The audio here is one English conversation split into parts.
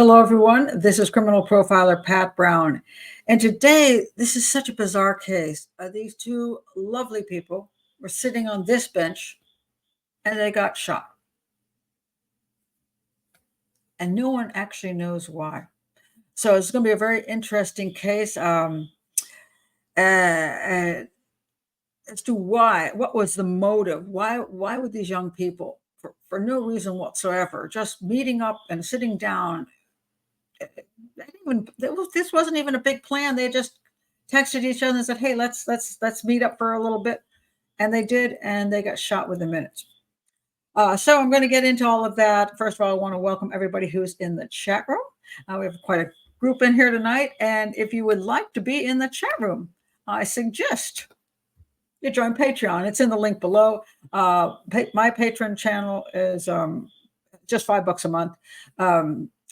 Hello, everyone. This is criminal profiler Pat Brown. And today, this is such a bizarre case. These two lovely people were sitting on this bench and they got shot. And no one actually knows why. So it's going to be a very interesting case as to what was the motive? Why would these young people, for no reason whatsoever, just meeting up and sitting down? This wasn't even a big plan. They just texted each other and said, "Hey, let's meet up for a little bit," and they did, and they got shot within minutes. So I'm going to get into all of that. First of all, I want to welcome everybody who's in the chat room. We have quite a group in here tonight, and if you would like to be in the chat room, I suggest you join Patreon. It's in the link below. My Patreon channel is just $5 a month,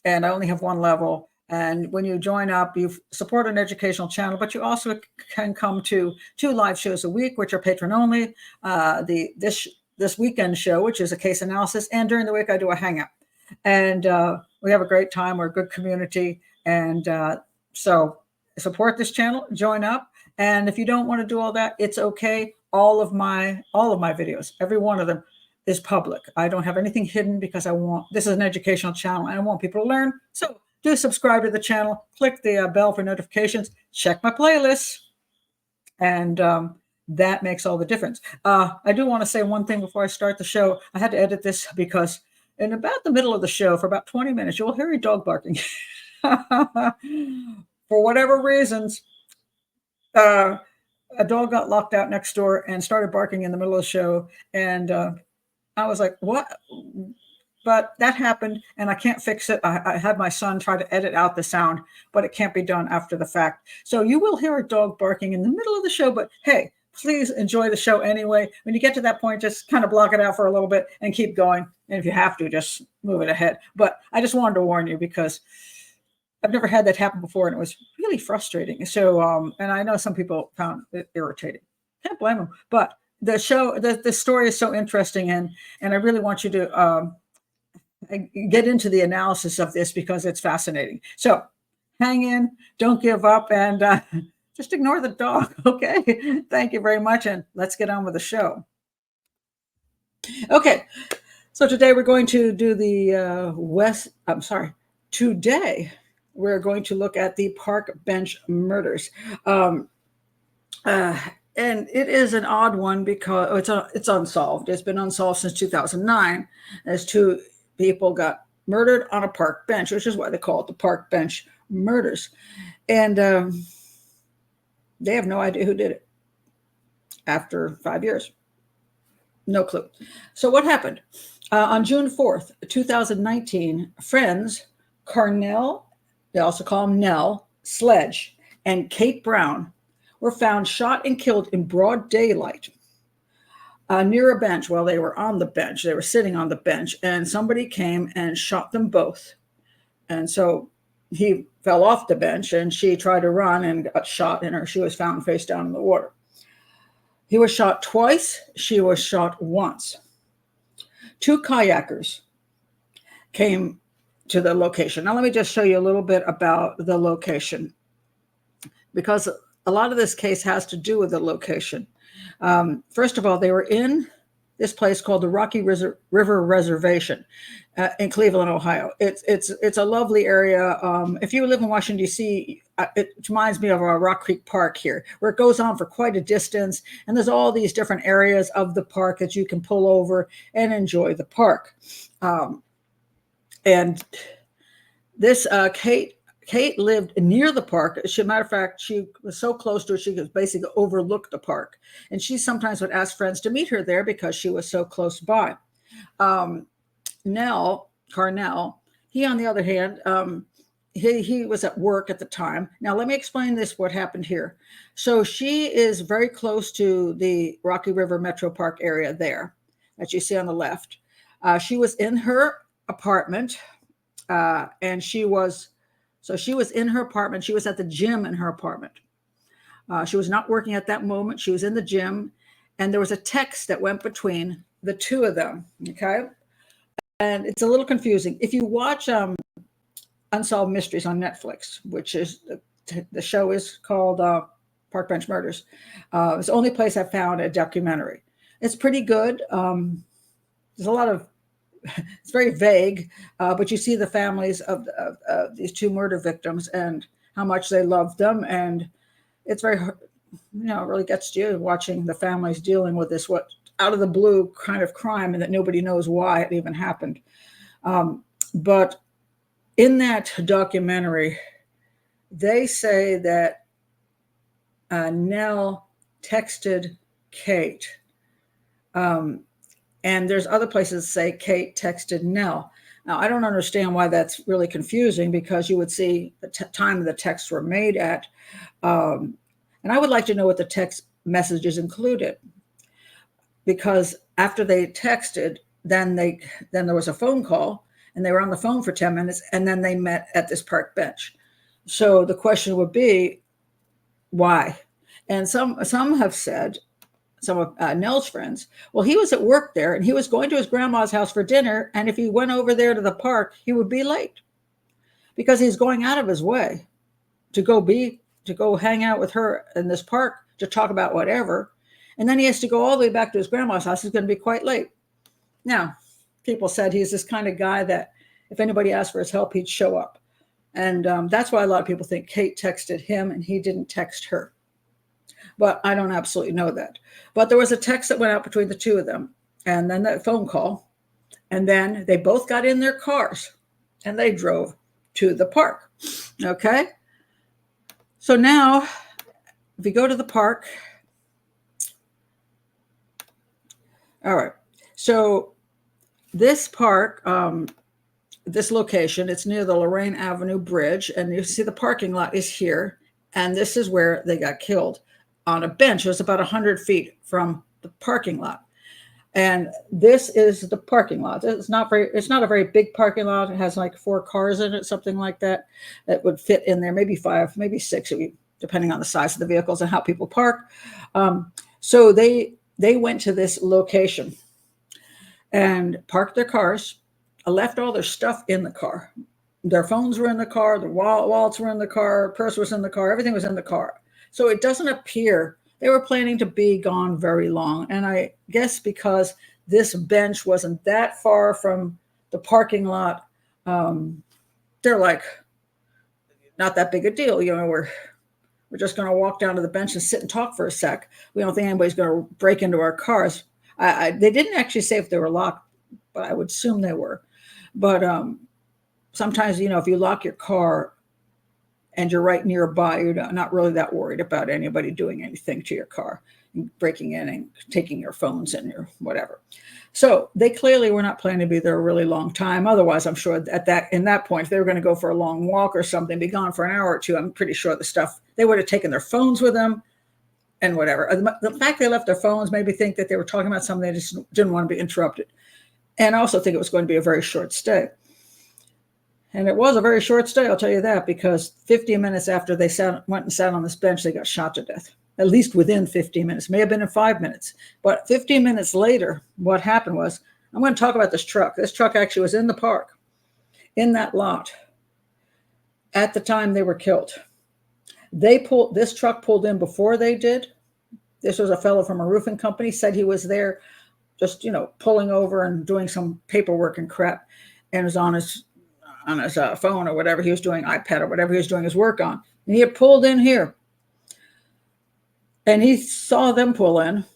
and I only have one level. And when you join up, you support an educational channel, but you also can come to 2 live shows a week, which are patron only. This weekend show, which is a case analysis, and during the week I do a hangout. And we have a great time. We're a good community, and so support this channel. Join up, and if you don't want to do all that, it's okay. All of my videos, every one of them, is public. I don't have anything hidden because this is an educational channel and I want people to learn. So do subscribe to the channel, click the bell for notifications, check my playlists, and that makes all the difference. I do want to say one thing before I start the show. I had to edit this because in about the middle of the show, for about 20 minutes, you'll hear a dog barking. For whatever reasons, a dog got locked out next door and started barking in the middle of the show. And I was like, what? But that happened and I can't fix it. I had my son try to edit out the sound, but it can't be done after the fact. So you will hear a dog barking in the middle of the show, but hey, please enjoy the show anyway. When you get to that point, just kind of block it out for a little bit and keep going. And if you have to, just move it ahead. But I just wanted to warn you because I've never had that happen before and it was really frustrating. So, and I know some people found it irritating. Can't blame them. But the show, the story is so interesting, and I really want you to get into the analysis of this because it's fascinating. So hang in, don't give up, and just ignore the dog, okay? Thank you very much, and let's get on with the show. Okay, so today we're going to do the today we're going to look at the park bench murders. And it is an odd one because it's unsolved. It's been unsolved since 2009 as 2 people got murdered on a park bench, which is why they call it the park bench murders. And they have no idea who did it after 5 years. No clue. So what happened? On June 4th, 2019, friends Carnell, they also call him Nell, Sledge, and Kate Brown were found shot and killed in broad daylight near a bench. While they were on the bench, they were sitting on the bench, and somebody came and shot them both. And so he fell off the bench, and she tried to run and got shot, and she was found face down in the water. He was shot twice. She was shot once. 2 kayakers came to the location. Now, let me just show you a little bit about the location, because a lot of this case has to do with the location. First of all, they were in this place called the Rocky River Reservation in Cleveland, Ohio. It's a lovely area. If you live in Washington, D.C., it reminds me of Rock Creek Park here, where it goes on for quite a distance. And there's all these different areas of the park that you can pull over and enjoy the park. And this Kate lived near the park. As a matter of fact, she was so close to it, she could basically overlook the park. And she sometimes would ask friends to meet her there because she was so close by. Carnell, he, on the other hand, he was at work at the time. Now, let me explain what happened here. So she is very close to the Rocky River Metropark area there that you see on the left. She was in her apartment, and she was in her apartment. She was at the gym in her apartment. She was not working at that moment. She was in the gym, and there was a text that went between the 2 of them, okay? And it's a little confusing. If you watch Unsolved Mysteries on Netflix, which is the show is called Park Bench Murders. It's the only place I found a documentary. It's pretty good. There's a lot of it's very vague, but you see the families of these two murder victims and how much they loved them, and it's very, it really gets to you watching the families dealing with this what out of the blue kind of crime, and that nobody knows why it even happened. But in that documentary, they say that Nell texted Kate. And there's other places that say Kate texted Nell. Now, I don't understand why that's really confusing, because you would see the time the texts were made at. And I would like to know what the text messages included, because after they texted, then there was a phone call, and they were on the phone for 10 minutes, and then they met at this park bench. So the question would be, why? And some have said, some of Nell's friends, well, he was at work there, and he was going to his grandma's house for dinner, and if he went over there to the park, he would be late, because he's going out of his way to go hang out with her in this park to talk about whatever, and then he has to go all the way back to his grandma's house. He's going to be quite late. Now, people said he's this kind of guy that if anybody asked for his help, he'd show up, and that's why a lot of people think Kate texted him and he didn't text her. But I don't absolutely know that. But there was a text that went out between the two of them, and then that phone call, and then they both got in their cars and they drove to the park. Okay. So now, if you go to the park, all right. So this park, this location, it's near the Lorraine Avenue Bridge, and you see the parking lot is here, and this is where they got killed, on a bench. It was about 100 feet from the parking lot. And this is the parking lot. It's not a very big parking lot. It has like 4 cars in it, something like that would fit in there, maybe 5, maybe 6, depending on the size of the vehicles and how people park. So they went to this location and parked their cars, left all their stuff in the car. Their phones were in the car, their wallets were in the car, purse was in the car, everything was in the car. So it doesn't appear they were planning to be gone very long. And I guess because this bench wasn't that far from the parking lot, they're like, not that big a deal. We're just going to walk down to the bench and sit and talk for a sec. We don't think anybody's going to break into our cars. They didn't actually say if they were locked, but I would assume they were. But sometimes, if you lock your car and you're right nearby, you're not really that worried about anybody doing anything to your car, breaking in and taking your phones and your whatever. So they clearly were not planning to be there a really long time. Otherwise, I'm sure in that point, if they were going to go for a long walk or something, be gone for an hour or two, I'm pretty sure they would have taken their phones with them and whatever. The fact they left their phones made me think that they were talking about something they just didn't want to be interrupted. And I also think it was going to be a very short stay. And it was a very short stay, I'll tell you that, because 15 minutes after they went and sat on this bench, they got shot to death, at least within 15 minutes. May have been in 5 minutes. But 15 minutes later, what happened was, I'm going to talk about this truck. This truck actually was in the park, in that lot, at the time they were killed. This truck pulled in before they did. This was a fellow from a roofing company, said he was there just, pulling over and doing some paperwork and crap, and was on his phone or whatever he was doing, iPad or whatever he was doing his work on. And he had pulled in here. And he saw them pull in,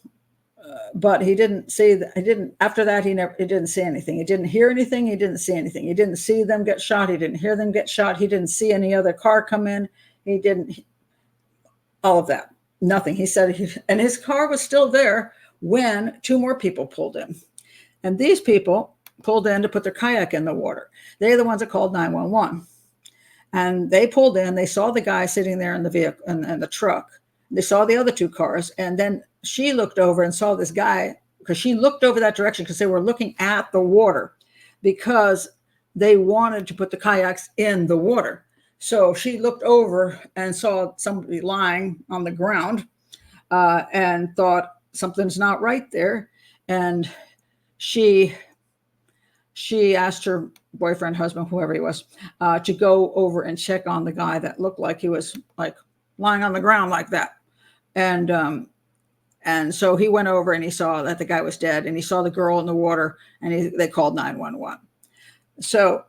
but he didn't see, after that, he didn't see anything. He didn't hear anything. He didn't see anything. He didn't see them get shot. He didn't hear them get shot. He didn't see any other car come in. He didn't, all of that, nothing. He said, and his car was still there when 2 more people pulled in. And these people pulled in to put their kayak in the water. They're the ones that called 911. And they pulled in, they saw the guy sitting there in the vehicle and the truck. They saw the other 2 cars. And then she looked over and saw this guy, because she looked over that direction because they were looking at the water, because they wanted to put the kayaks in the water. So she looked over and saw somebody lying on the ground and thought something's not right there. And she she asked her boyfriend, husband, whoever he was, to go over and check on the guy that looked like he was like lying on the ground like that. And so he went over and he saw that the guy was dead, and he saw the girl in the water, and they called 911. So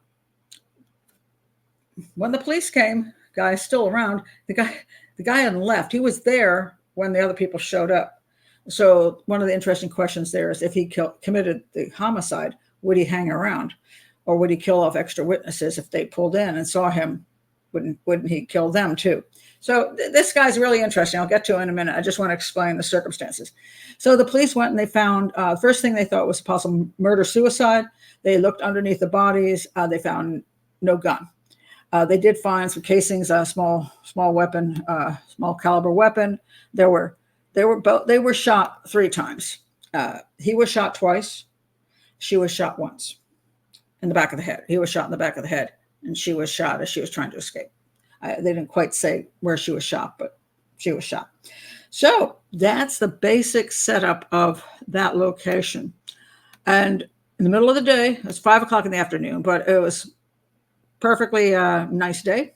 when the police came, guy's still around. The guy hadn't left. He was there when the other people showed up. So one of the interesting questions there is, if he committed the homicide, would he hang around, or would he kill off extra witnesses if they pulled in and saw him? Wouldn't he kill them too? So this guy's really interesting. I'll get to it in a minute. I just want to explain the circumstances. So the police went and they found, first thing they thought was possible murder-suicide. They looked underneath the bodies. They found no gun. They did find some casings, a small weapon, small caliber weapon. They were shot 3 times. He was shot twice. She was shot once in the back of the head. He was shot in the back of the head, and she was shot as she was trying to escape. They didn't quite say where she was shot, but she was shot. So that's the basic setup of that location. And in the middle of the day, it's 5 o'clock in the afternoon, but it was perfectly nice day.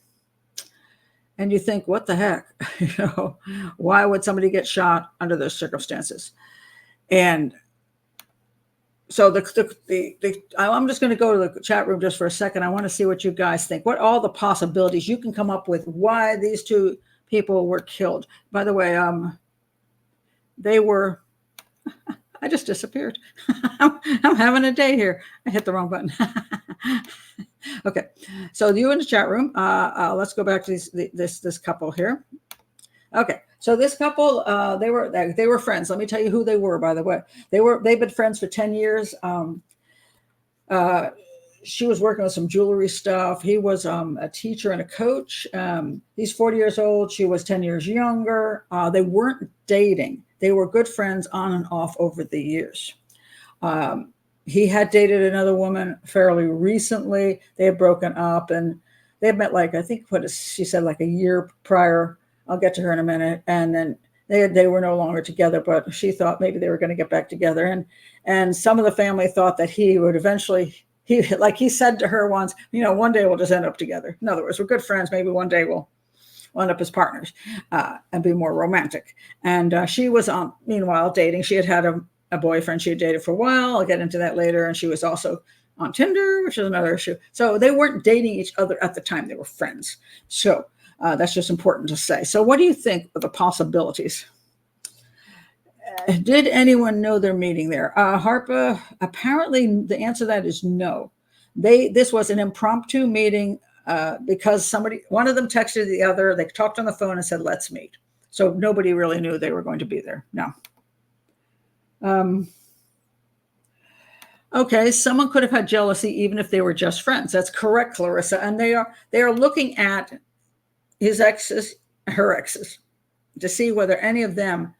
And you think, what the heck? Why would somebody get shot under those circumstances? And so I'm just going to go to the chat room just for a second. I want to see what you guys think. What all the possibilities you can come up with why these 2 people were killed. By the way, they were. I just disappeared. I'm having a day here. I hit the wrong button. Okay, so you in the chat room. Let's go back to this couple here. Okay, so this couple, they were friends. Let me tell you who they were. By the way, they've been friends for 10 years. She was working with some jewelry stuff. He was a teacher and a coach. He's 40 years old. She was 10 years younger. They weren't dating. They were good friends on and off over the years. He had dated another woman fairly recently. They had broken up, and they had met, like, I think she said, like a year prior. I'll get to her in a minute. And then they were no longer together, but she thought maybe they were going to get back together. And some of the family thought that he would eventually, like he said to her once, one day we'll just end up together. In other words, we're good friends. Maybe one day we'll end up as partners and be more romantic. And she was meanwhile dating. She had a boyfriend she had dated for a while. I'll get into that later. And she was also on Tinder, which is another issue. So they weren't dating each other at the time. They were friends. So that's just important to say. So what do you think of the possibilities? Did anyone know they're meeting there? Harpa, apparently the answer to that is no. This was an impromptu meeting because one of them texted the other. They talked on the phone and said, let's meet. So nobody really knew they were going to be there. No. Okay, someone could have had jealousy even if they were just friends. That's correct, Clarissa. And they are looking at his exes, her exes, to see whether any of them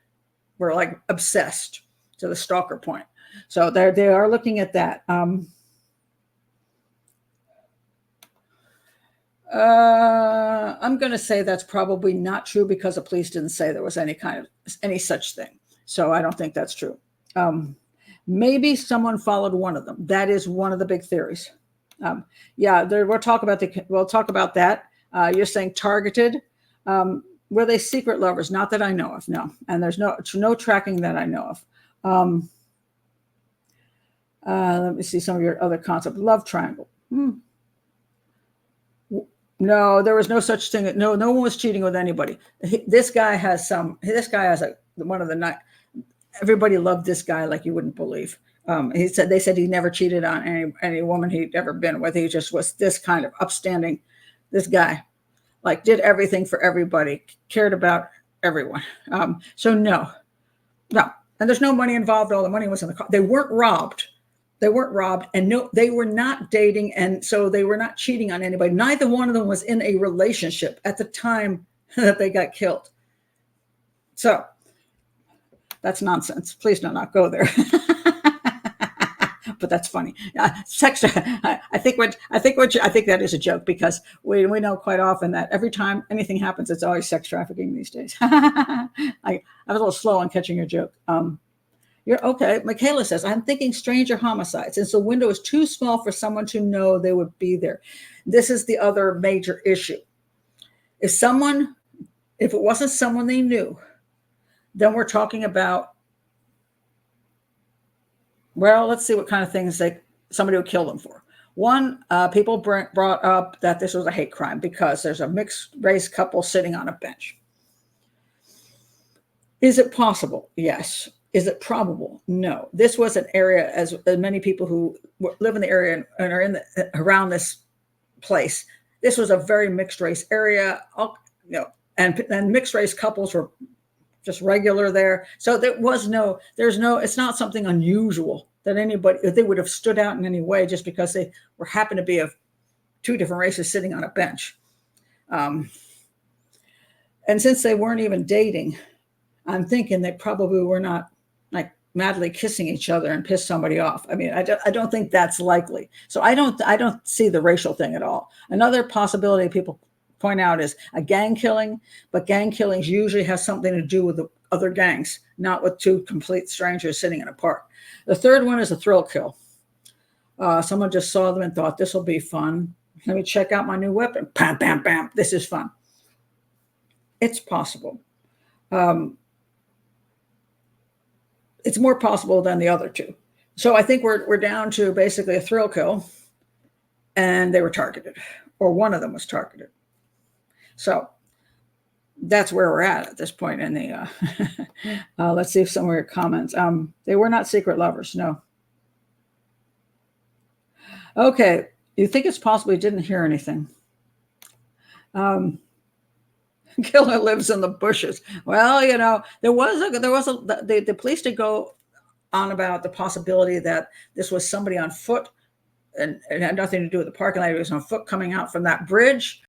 were like obsessed to the stalker point. So they are looking at that. I'm going to say that's probably not true because the police didn't say there was any such thing. So I don't think that's true. Maybe someone followed one of them. That is one of the big theories. We'll talk about that. You're saying targeted. Were they secret lovers? Not that I know of. No, and there's no tracking that I know of. Let me see some of your other concepts. Love triangle. No, there was no such thing. No one was cheating with anybody. This guy has one of the night. Everybody loved this guy like you wouldn't believe. They said he never cheated on any woman he'd ever been with. He just was this kind of upstanding. This guy, like, did everything for everybody, cared about everyone. So no, and there's no money involved. All the money was in the car. They weren't robbed. And no, they were not dating, and so they were not cheating on anybody. Neither one of them was in a relationship at the time that they got killed. So that's nonsense. Please do not go there. But that's funny. Sex. I think that is a joke because we know quite often that every time anything happens, it's always sex trafficking these days. I was a little slow on catching your joke. You're okay. Michaela says, I'm thinking stranger homicides. Since the window is too small for someone to know they would be there. This is the other major issue. If it wasn't someone they knew, then we're talking about, well, let's see what kind of things somebody would kill them for. One, people brought up that this was a hate crime because there's a mixed race couple sitting on a bench. Is it possible? Yes. Is it probable? No. This was an area, as many people who live in the area and are around this place. This was a very mixed race area, and mixed race couples were just regular there. So it's not something unusual that they would have stood out in any way just because they happened to be of two different races sitting on a bench. And since they weren't even dating, I'm thinking they probably were not like madly kissing each other and pissed somebody off. I mean, I don't think that's likely. So I don't see the racial thing at all. Another possibility people point out is a gang killing, but gang killings usually have something to do with the other gangs, not with two complete strangers sitting in a park. The third one is a thrill kill. Someone just saw them and thought, this will be fun. Let me check out my new weapon. Bam, bam, bam. This is fun. It's possible. It's more possible than the other two. So I think we're down to basically a thrill kill, and they were targeted, or one of them was targeted. So that's where we're at this point in the, let's see if some of your comments. They were not secret lovers, no. Okay, you think it's possible you didn't hear anything. Killer lives in the bushes. Well, the police did go on about the possibility that this was somebody on foot, and it had nothing to do with the parking lot. It was on foot coming out from that bridge.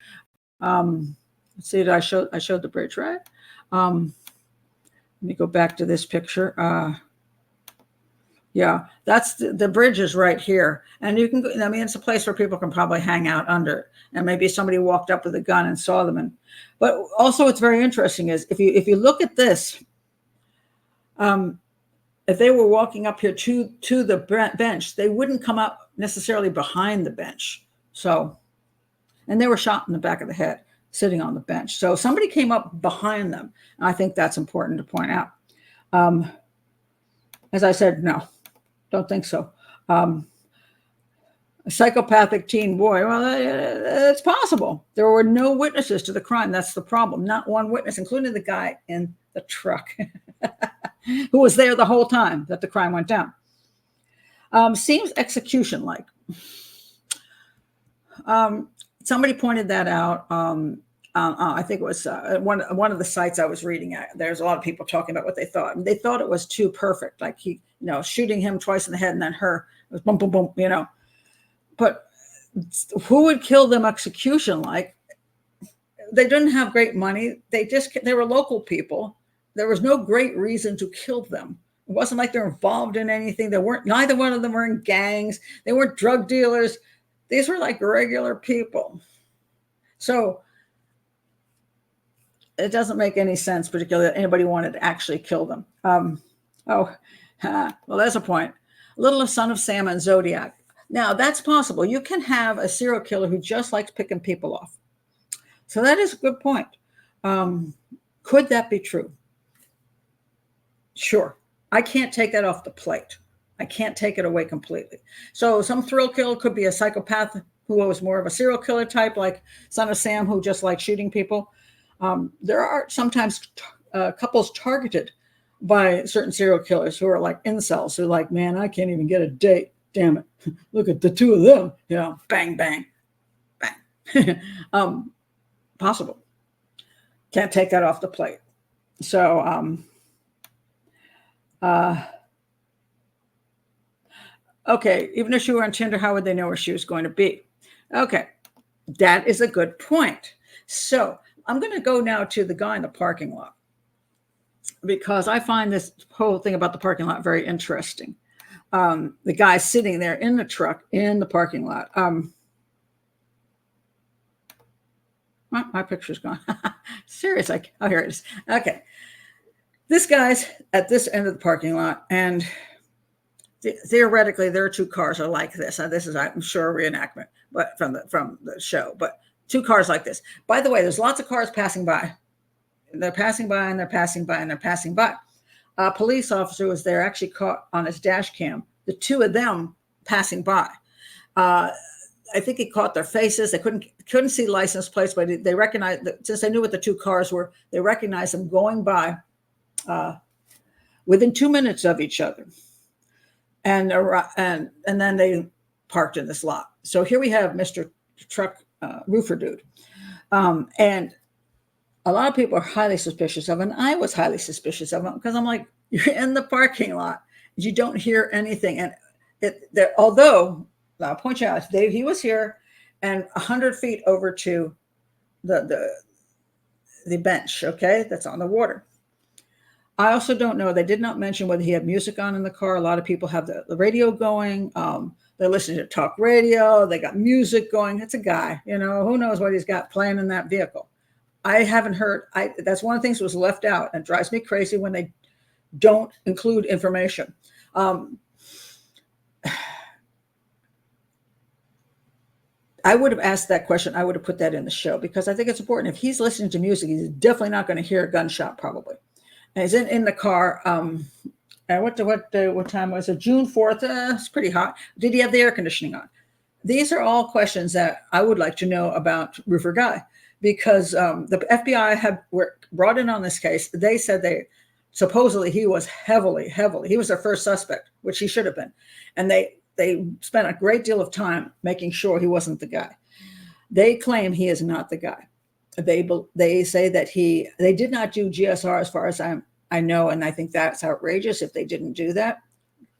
Let's see, I showed the bridge, right? Let me go back to this picture. Yeah, that's the bridge is right here. And you can go, I mean, it's a place where people can probably hang out under, and maybe somebody walked up with a gun and saw them. But also what's very interesting is if you look at this, if they were walking up here to the bench, they wouldn't come up necessarily behind the bench. So, and they were shot in the back of the head, sitting on the bench. So somebody came up behind them. And I think that's important to point out. As I said, no, don't think so. A psychopathic teen boy, well, it's possible. There were no witnesses to the crime. That's the problem. Not one witness, including the guy in the truck who was there the whole time that the crime went down. Seems execution-like. Somebody pointed that out. I think it was one of the sites I was reading at. There's a lot of people talking about what they thought. And they thought it was too perfect, like he, shooting him twice in the head and then her. It was boom, boom, boom, But who would kill them execution like? They didn't have great money. They were local people. There was no great reason to kill them. It wasn't like they're involved in anything. Neither one of them were in gangs. They weren't drug dealers. These were like regular people. So it doesn't make any sense, particularly that anybody wanted to actually kill them. Well, there's a point. Little Son of Sam and Zodiac. Now, that's possible. You can have a serial killer who just likes picking people off. So that is a good point. Could that be true? Sure. I can't take that off the plate. I can't take it away completely. So some thrill killer could be a psychopath who was more of a serial killer type, like Son of Sam, who just likes shooting people. There are sometimes couples targeted by certain serial killers who are like incels, who are like, man, I can't even get a date. Damn it. Look at the two of them. Bang, bang, bang. Possible. Can't take that off the plate. So, okay, even if she were on Tinder, how would they know where she was going to be? Okay, that is a good point. So I'm going to go now to the guy in the parking lot, because I find this whole thing about the parking lot very interesting. The guy sitting there in the truck in the parking lot. My picture's gone. Seriously. Oh, here it is. Okay. This guy's at this end of the parking lot, and theoretically, there are two cars are like this. This is, I'm sure, a reenactment, but from the show. But two cars like this. By the way, there's lots of cars passing by. They're passing by and they're passing by and they're passing by. A police officer was there, actually caught on his dash cam the two of them passing by. I think he caught their faces. They couldn't see license plates, but they recognized, since they knew what the two cars were, they recognized them going by within 2 minutes of each other. And then they parked in this lot. So here we have Mr. Truck Roofer Dude. And a lot of people are highly suspicious of him. And I was highly suspicious of him because I'm like, you're in the parking lot. You don't hear anything. And although, I'll point you out, he was here and 100 feet over to the bench, okay, that's on the water. I also don't know. They did not mention whether he had music on in the car. A lot of people have the radio going. They're listening to talk radio. They got music going. It's a guy, who knows what he's got playing in that vehicle. I haven't heard. That's one of the things that was left out and drives me crazy when they don't include information. I would have asked that question. I would have put that in the show because I think it's important. If he's listening to music, he's definitely not going to hear a gunshot probably. And he's in the car. What time was it? June 4th. It's pretty hot. Did he have the air conditioning on? These are all questions that I would like to know about Roofer Guy because the FBI were brought in on this case. They said supposedly he was heavily, he was their first suspect, which he should have been. And they spent a great deal of time making sure he wasn't the guy. They claim he is not the guy. They say that they did not do GSR as far as I know, and I think that's outrageous if they didn't do that.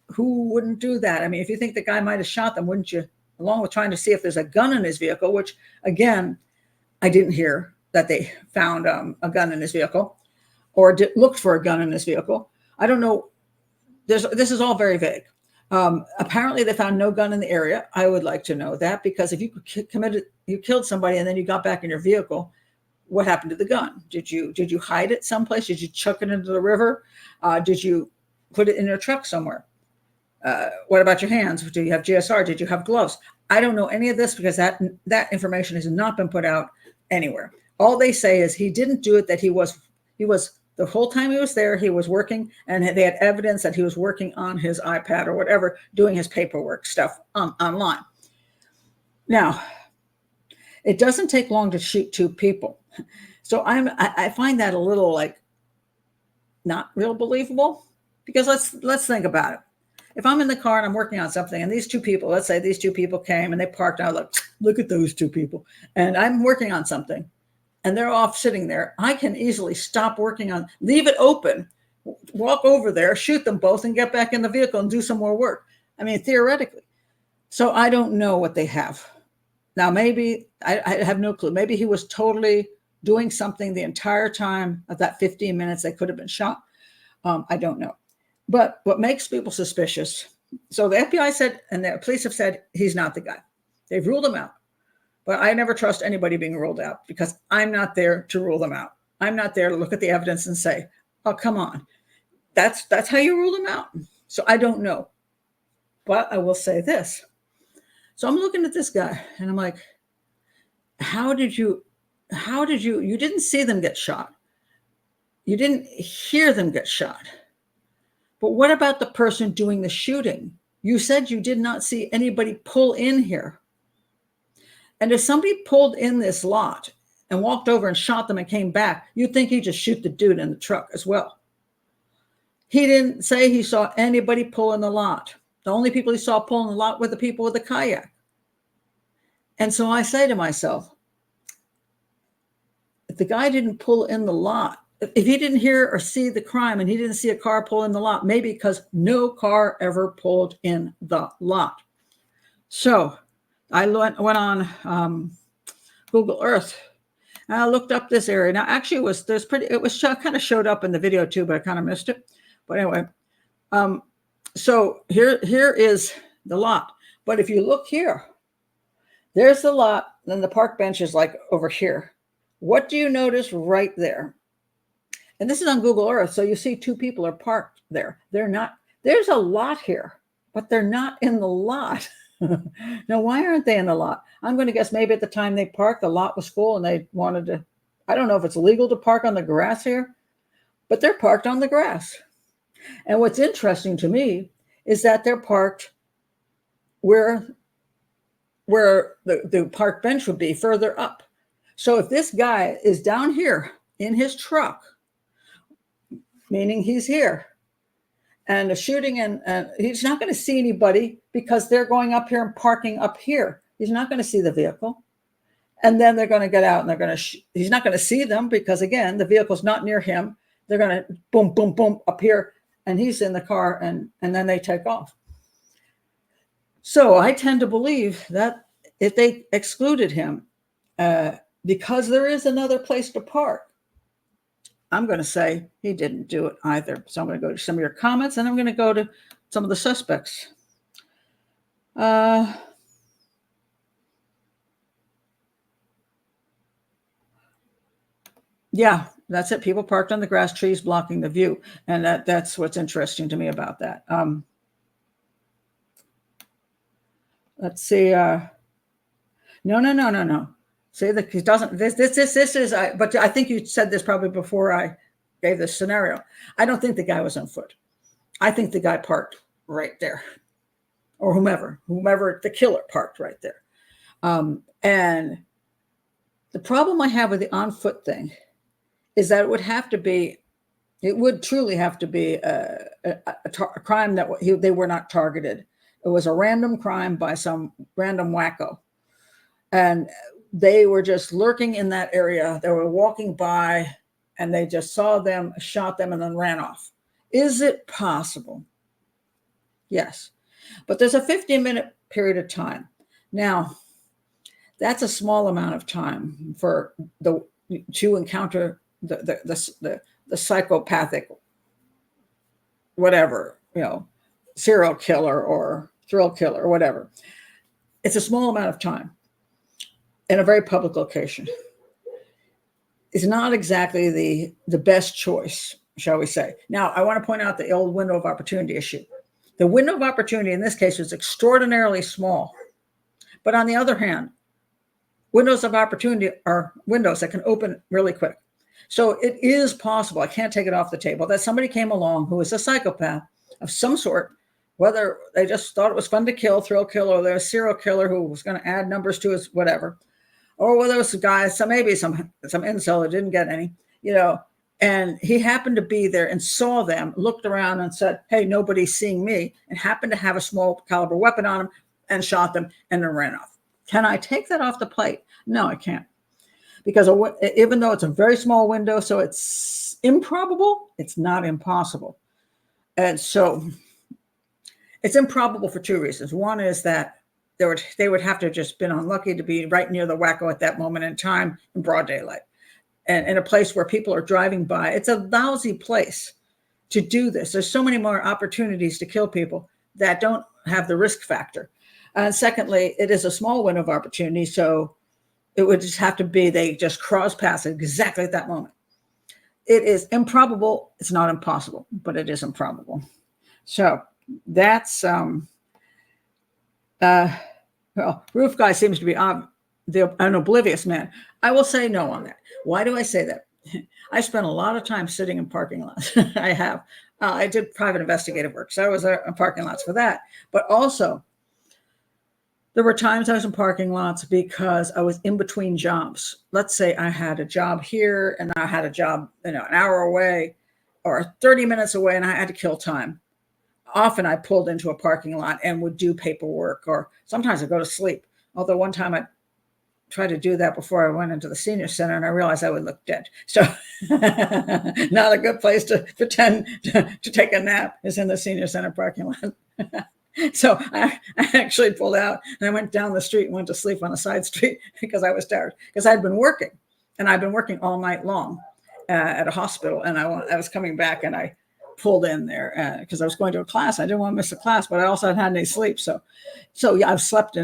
Who wouldn't do that? I mean, if you think the guy might have shot them, wouldn't you? Along with trying to see if there's a gun in his vehicle, which, again, I didn't hear that they found a gun in his vehicle or looked for a gun in his vehicle. I don't know. This is all very vague. Apparently, they found no gun in the area. I would like to know that because if you killed somebody and then you got back in your vehicle, what happened to the gun? Did you hide it someplace? Did you chuck it into the river? Did you put it in your truck somewhere? What about your hands? Do you have GSR? Did you have gloves? I don't know any of this because that information has not been put out anywhere. All they say is he didn't do it, that he was the whole time he was there, he was working, and they had evidence that he was working on his iPad or whatever, doing his paperwork stuff online. Now, it doesn't take long to shoot two people. So I find that a little like not real believable because let's think about it. If I'm in the car and I'm working on something and let's say these two people came and they parked, and I look at those two people, and I'm working on something and they're off sitting there, I can easily stop working leave it open, walk over there, shoot them both and get back in the vehicle and do some more work. I mean, theoretically. So I don't know what they have. Now, maybe I have no clue. Maybe he was totally doing something the entire time of that 15 minutes they could have been shot. I don't know. But what makes people suspicious, so the FBI said, and the police have said, he's not the guy. They've ruled him out. But I never trust anybody being ruled out because I'm not there to rule them out. I'm not there to look at the evidence and say, oh, come on. That's how you rule them out. So I don't know. But I will say this. So I'm looking at this guy and I'm like, you didn't see them get shot. You didn't hear them get shot. But what about the person doing the shooting? You said you did not see anybody pull in here. And if somebody pulled in this lot and walked over and shot them and came back, you'd think he'd just shoot the dude in the truck as well. He didn't say he saw anybody pull in the lot. The only people he saw pull in the lot were the people with the kayak. And so I say to myself, if the guy didn't pull in the lot, if he didn't hear or see the crime and he didn't see a car pull in the lot, maybe because no car ever pulled in the lot. So I went on Google Earth and I looked up this area. Now, actually, it kind of showed up in the video too, but I kind of missed it. But anyway, so here is the lot. But if you look here, there's the lot, then the park bench is like over here. What do you notice right there? And this is on Google Earth. So you see two people are parked there. They're not, there's a lot here, but they're not in the lot. Now, why aren't they in the lot? I'm going to guess maybe at the time they parked, the lot was full and they wanted to, I don't know if it's legal to park on the grass here, but they're parked on the grass. And what's interesting to me is that they're parked where the park bench would be further up. So if this guy is down here in his truck, meaning he's here, and the shooting, and he's not going to see anybody because they're going up here and parking up here. He's not going to see the vehicle. And then they're going to get out and they're going to, he's not going to see them because, again, the vehicle's not near him. They're going to boom, boom, boom up here, and he's in the car, and then they take off. So I tend to believe that if they excluded him, because there is another place to park, I'm going to say he didn't do it either. So I'm going to go to some of your comments, and I'm going to go to some of the suspects. Yeah, that's it. People parked on the grass, trees blocking the view. And that's what's interesting to me about that. Let's see. No. See, that he doesn't, this is, but I think you said this probably before I gave this scenario. I don't think the guy was on foot. I think the guy parked right there, or whomever the killer parked right there. And the problem I have with the on foot thing is that it would truly have to be a crime that they were not targeted. It was a random crime by some random wacko. And they were just lurking in that area. They were walking by and they just saw them, shot them, and then ran off. Is it possible? Yes. But there's a 15-minute period of time. Now, that's a small amount of time to encounter the psychopathic, whatever, serial killer or thrill killer or whatever. It's a small amount of time in a very public location. It's not exactly the best choice, shall we say. Now, I want to point out the old window of opportunity issue. The window of opportunity in this case was extraordinarily small. But on the other hand, windows of opportunity are windows that can open really quick. So it is possible, I can't take it off the table, that somebody came along who was a psychopath of some sort, whether they just thought it was fun to kill, thrill kill, or they're a serial killer who was going to add numbers to his whatever. Or whether it was guys, maybe some incel who didn't get any, and he happened to be there and saw them, looked around and said, hey, nobody's seeing me, and happened to have a small caliber weapon on him and shot them and then ran off. Can I take that off the plate? No, I can't. Because even though it's a very small window, so it's improbable, it's not impossible. And so it's improbable for two reasons. One is that they would have to have just been unlucky to be right near the wacko at that moment in time in broad daylight. And in a place where people are driving by. It's a lousy place to do this. There's so many more opportunities to kill people that don't have the risk factor. And secondly, it is a small window of opportunity, so it would just have to be they just cross past it exactly at that moment. It is improbable. It's not impossible, but it is improbable. So that's Roof Guy seems to be an oblivious man. I will say no on that. Why do I say that? I spent a lot of time sitting in parking lots. I have. I did private investigative work, so I was in parking lots for that. But also, there were times I was in parking lots because I was in between jobs. Let's say I had a job here and I had a job, an hour away or 30 minutes away, and I had to kill time. Often I pulled into a parking lot and would do paperwork, or sometimes I'd go to sleep. Although one time I tried to do that before I went into the senior center, and I realized I would look dead. So not a good place to pretend to take a nap is in the senior center parking lot. So I actually pulled out and I went down the street and went to sleep on a side street because I was tired, because I'd been working, and I'd been working all night long at a hospital. And I was coming back and I pulled in there because I was going to a class. I didn't want to miss a class, but I also hadn't had any sleep. So yeah, I've slept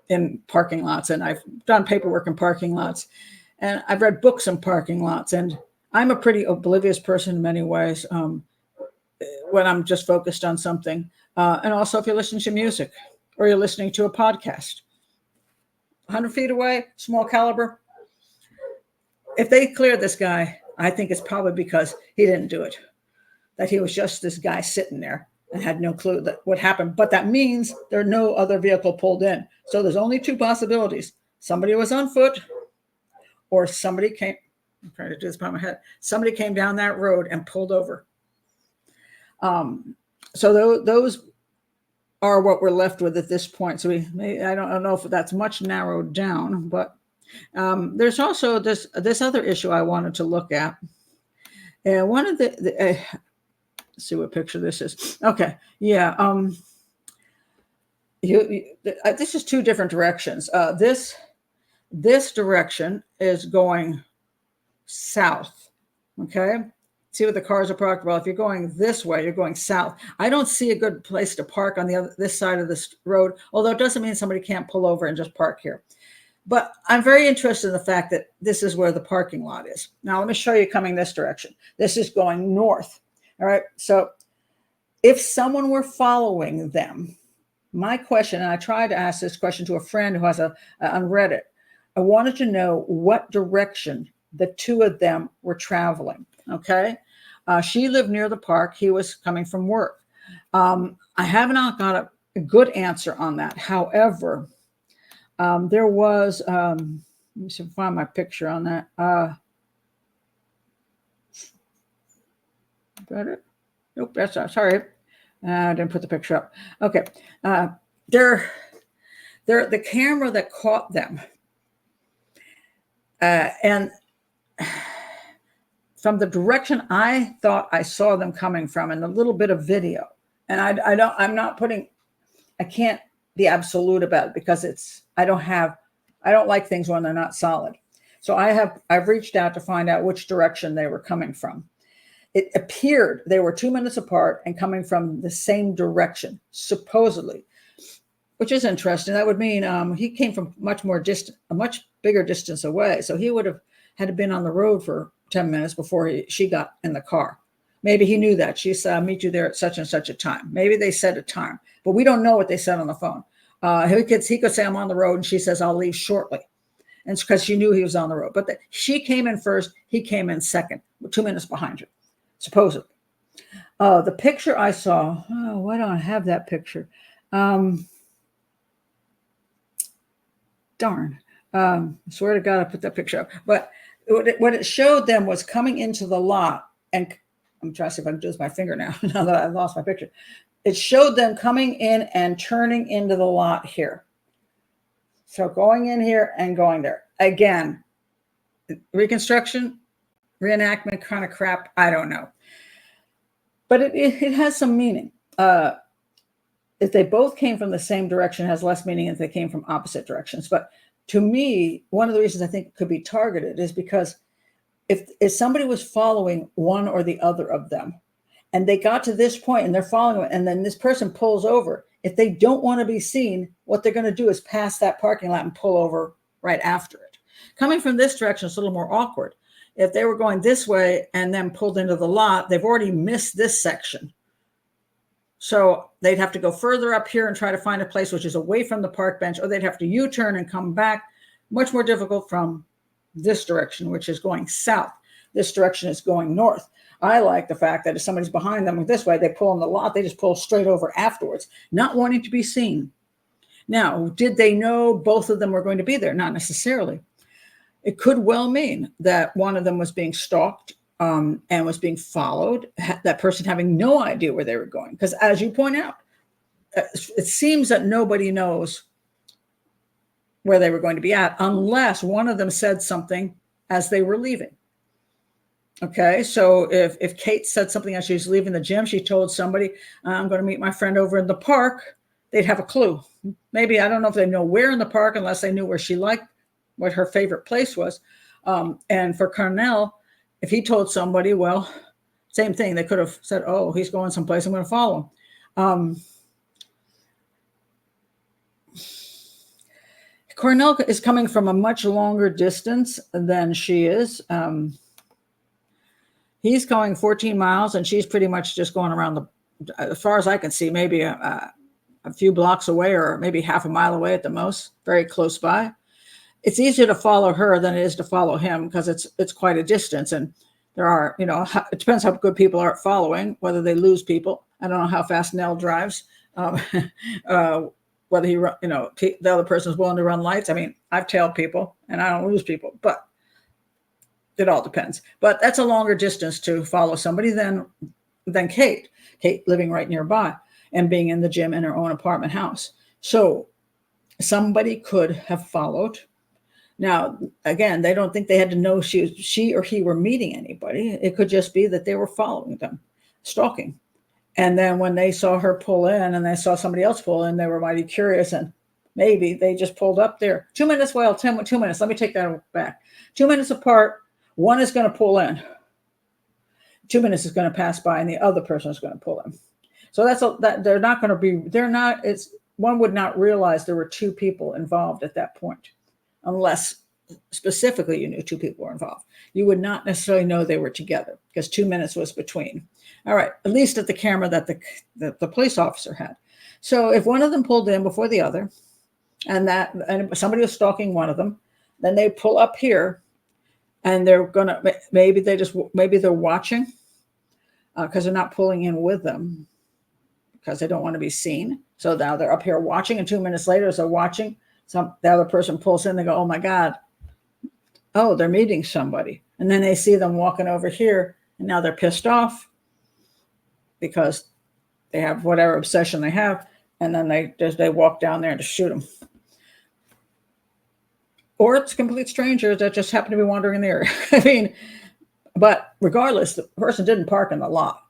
in parking lots, and I've done paperwork in parking lots, and I've read books in parking lots, and I'm a pretty oblivious person in many ways when I'm just focused on something. And also, if you're listening to music or you're listening to a podcast, 100 feet away, small caliber, if they cleared this guy, I think it's probably because he didn't do it, that he was just this guy sitting there and had no clue that what happened. But that means there are no other vehicle pulled in. So there's only two possibilities. Somebody was on foot or somebody came, I'm trying to do this by my head, somebody came down that road and pulled over. So those are what we're left with at this point. So I don't know if that's much narrowed down, but there's also this other issue I wanted to look at. And one of the let's see what picture this is. Okay, yeah. This is two different directions. This direction is going south. Okay. See where the cars are parked? Well, if you're going this way, you're going south. I don't see a good place to park on this side of this road, although it doesn't mean somebody can't pull over and just park here. But I'm very interested in the fact that this is where the parking lot is. Now, let me show you coming this direction. This is going north. All right. So if someone were following them, my question, and I tried to ask this question to a friend who has on Reddit, I wanted to know what direction the two of them were traveling. Okay. She lived near the park. He was coming from work. I have not got a good answer on that. However, there was, let me see if I find my picture on that. Got it? Nope, that's not, sorry. I didn't put the picture up. Okay. They're the camera that caught them. And from the direction I thought I saw them coming from in a little bit of video, and I can't be absolute about it because I don't like things when they're not solid. So I've reached out to find out which direction they were coming from. It appeared they were 2 minutes apart and coming from the same direction, supposedly, which is interesting. That would mean he came from a much bigger distance away. So he would have had been on the road for 10 minutes before she got in the car. Maybe he knew that. She said, I'll meet you there at such and such a time. Maybe they said a time, but we don't know what they said on the phone. He could say, I'm on the road, and she says, I'll leave shortly. And it's because she knew he was on the road. But she came in first, he came in second, 2 minutes behind her, supposedly. The picture I saw, why don't I have that picture? Darn. I swear to God, I put that picture up. But what it showed them was coming into the lot, and I'm trying to see if I can do this with my finger now that I've lost my picture. It showed them coming in and turning into the lot here. So going in here and going there. Again, reconstruction, reenactment kind of crap, I don't know. But it has some meaning. If they both came from the same direction, it has less meaning if they came from opposite directions. But to me, one of the reasons I think it could be targeted is because if somebody was following one or the other of them, and they got to this point and they're following it, and then this person pulls over, if they don't want to be seen, what they're going to do is pass that parking lot and pull over right after it. Coming from this direction is a little more awkward. If they were going this way and then pulled into the lot, they've already missed this section. So they'd have to go further up here and try to find a place which is away from the park bench, or they'd have to U-turn and come back. Much more difficult from this direction, which is going south. This direction is going north. I like the fact that if somebody's behind them this way, they pull in the lot, they just pull straight over afterwards, not wanting to be seen. Now, did they know both of them were going to be there? Not necessarily. It could well mean that one of them was being stalked and was being followed, that person having no idea where they were going. Because as you point out, it seems that nobody knows where they were going to be at unless one of them said something as they were leaving. Okay, so if Kate said something as she was leaving the gym, she told somebody, I'm going to meet my friend over in the park, they'd have a clue. Maybe, I don't know if they know where in the park, unless they knew where she liked, what her favorite place was. And for Carnell, if he told somebody, well, same thing. They could have said, oh, he's going someplace, I'm going to follow him. Carnell is coming from a much longer distance than she is. He's going 14 miles, and she's pretty much just going around as far as I can see, maybe a few blocks away, or maybe half a mile away at the most, very close by. It's easier to follow her than it is to follow him, because it's quite a distance, and there are, it depends how good people are at following, whether they lose people. I don't know how fast Nell drives, whether the other person is willing to run lights. I mean, I've tailed people and I don't lose people, but it all depends. But that's a longer distance to follow somebody than Kate. Kate living right nearby and being in the gym in her own apartment house. So somebody could have followed. Now, again, they don't think they had to know she or he were meeting anybody. It could just be that they were following them, stalking. And then when they saw her pull in and they saw somebody else pull in, they were mighty curious, and maybe they just pulled up there. 2 minutes, 2 minutes. Let me take that back. 2 minutes apart, one is going to pull in. 2 minutes is going to pass by, and the other person is going to pull in. So they're not going to be, one would not realize there were two people involved at that point, unless specifically you knew two people were involved. You would not necessarily know they were together, because 2 minutes was between. All right, at least at the camera that the police officer had. So if one of them pulled in before the other, and somebody was stalking one of them, then they pull up here, and they're gonna maybe they're watching, because they're not pulling in with them, because they don't want to be seen. So now they're up here watching, and 2 minutes later, as they're watching, the other person pulls in. They go, "Oh my God! Oh, they're meeting somebody," and then they see them walking over here, and now they're pissed off because they have whatever obsession they have, and then they walk down there to shoot them. Or it's complete strangers that just happen to be wandering in the area. I mean, but regardless, the person didn't park in the lot.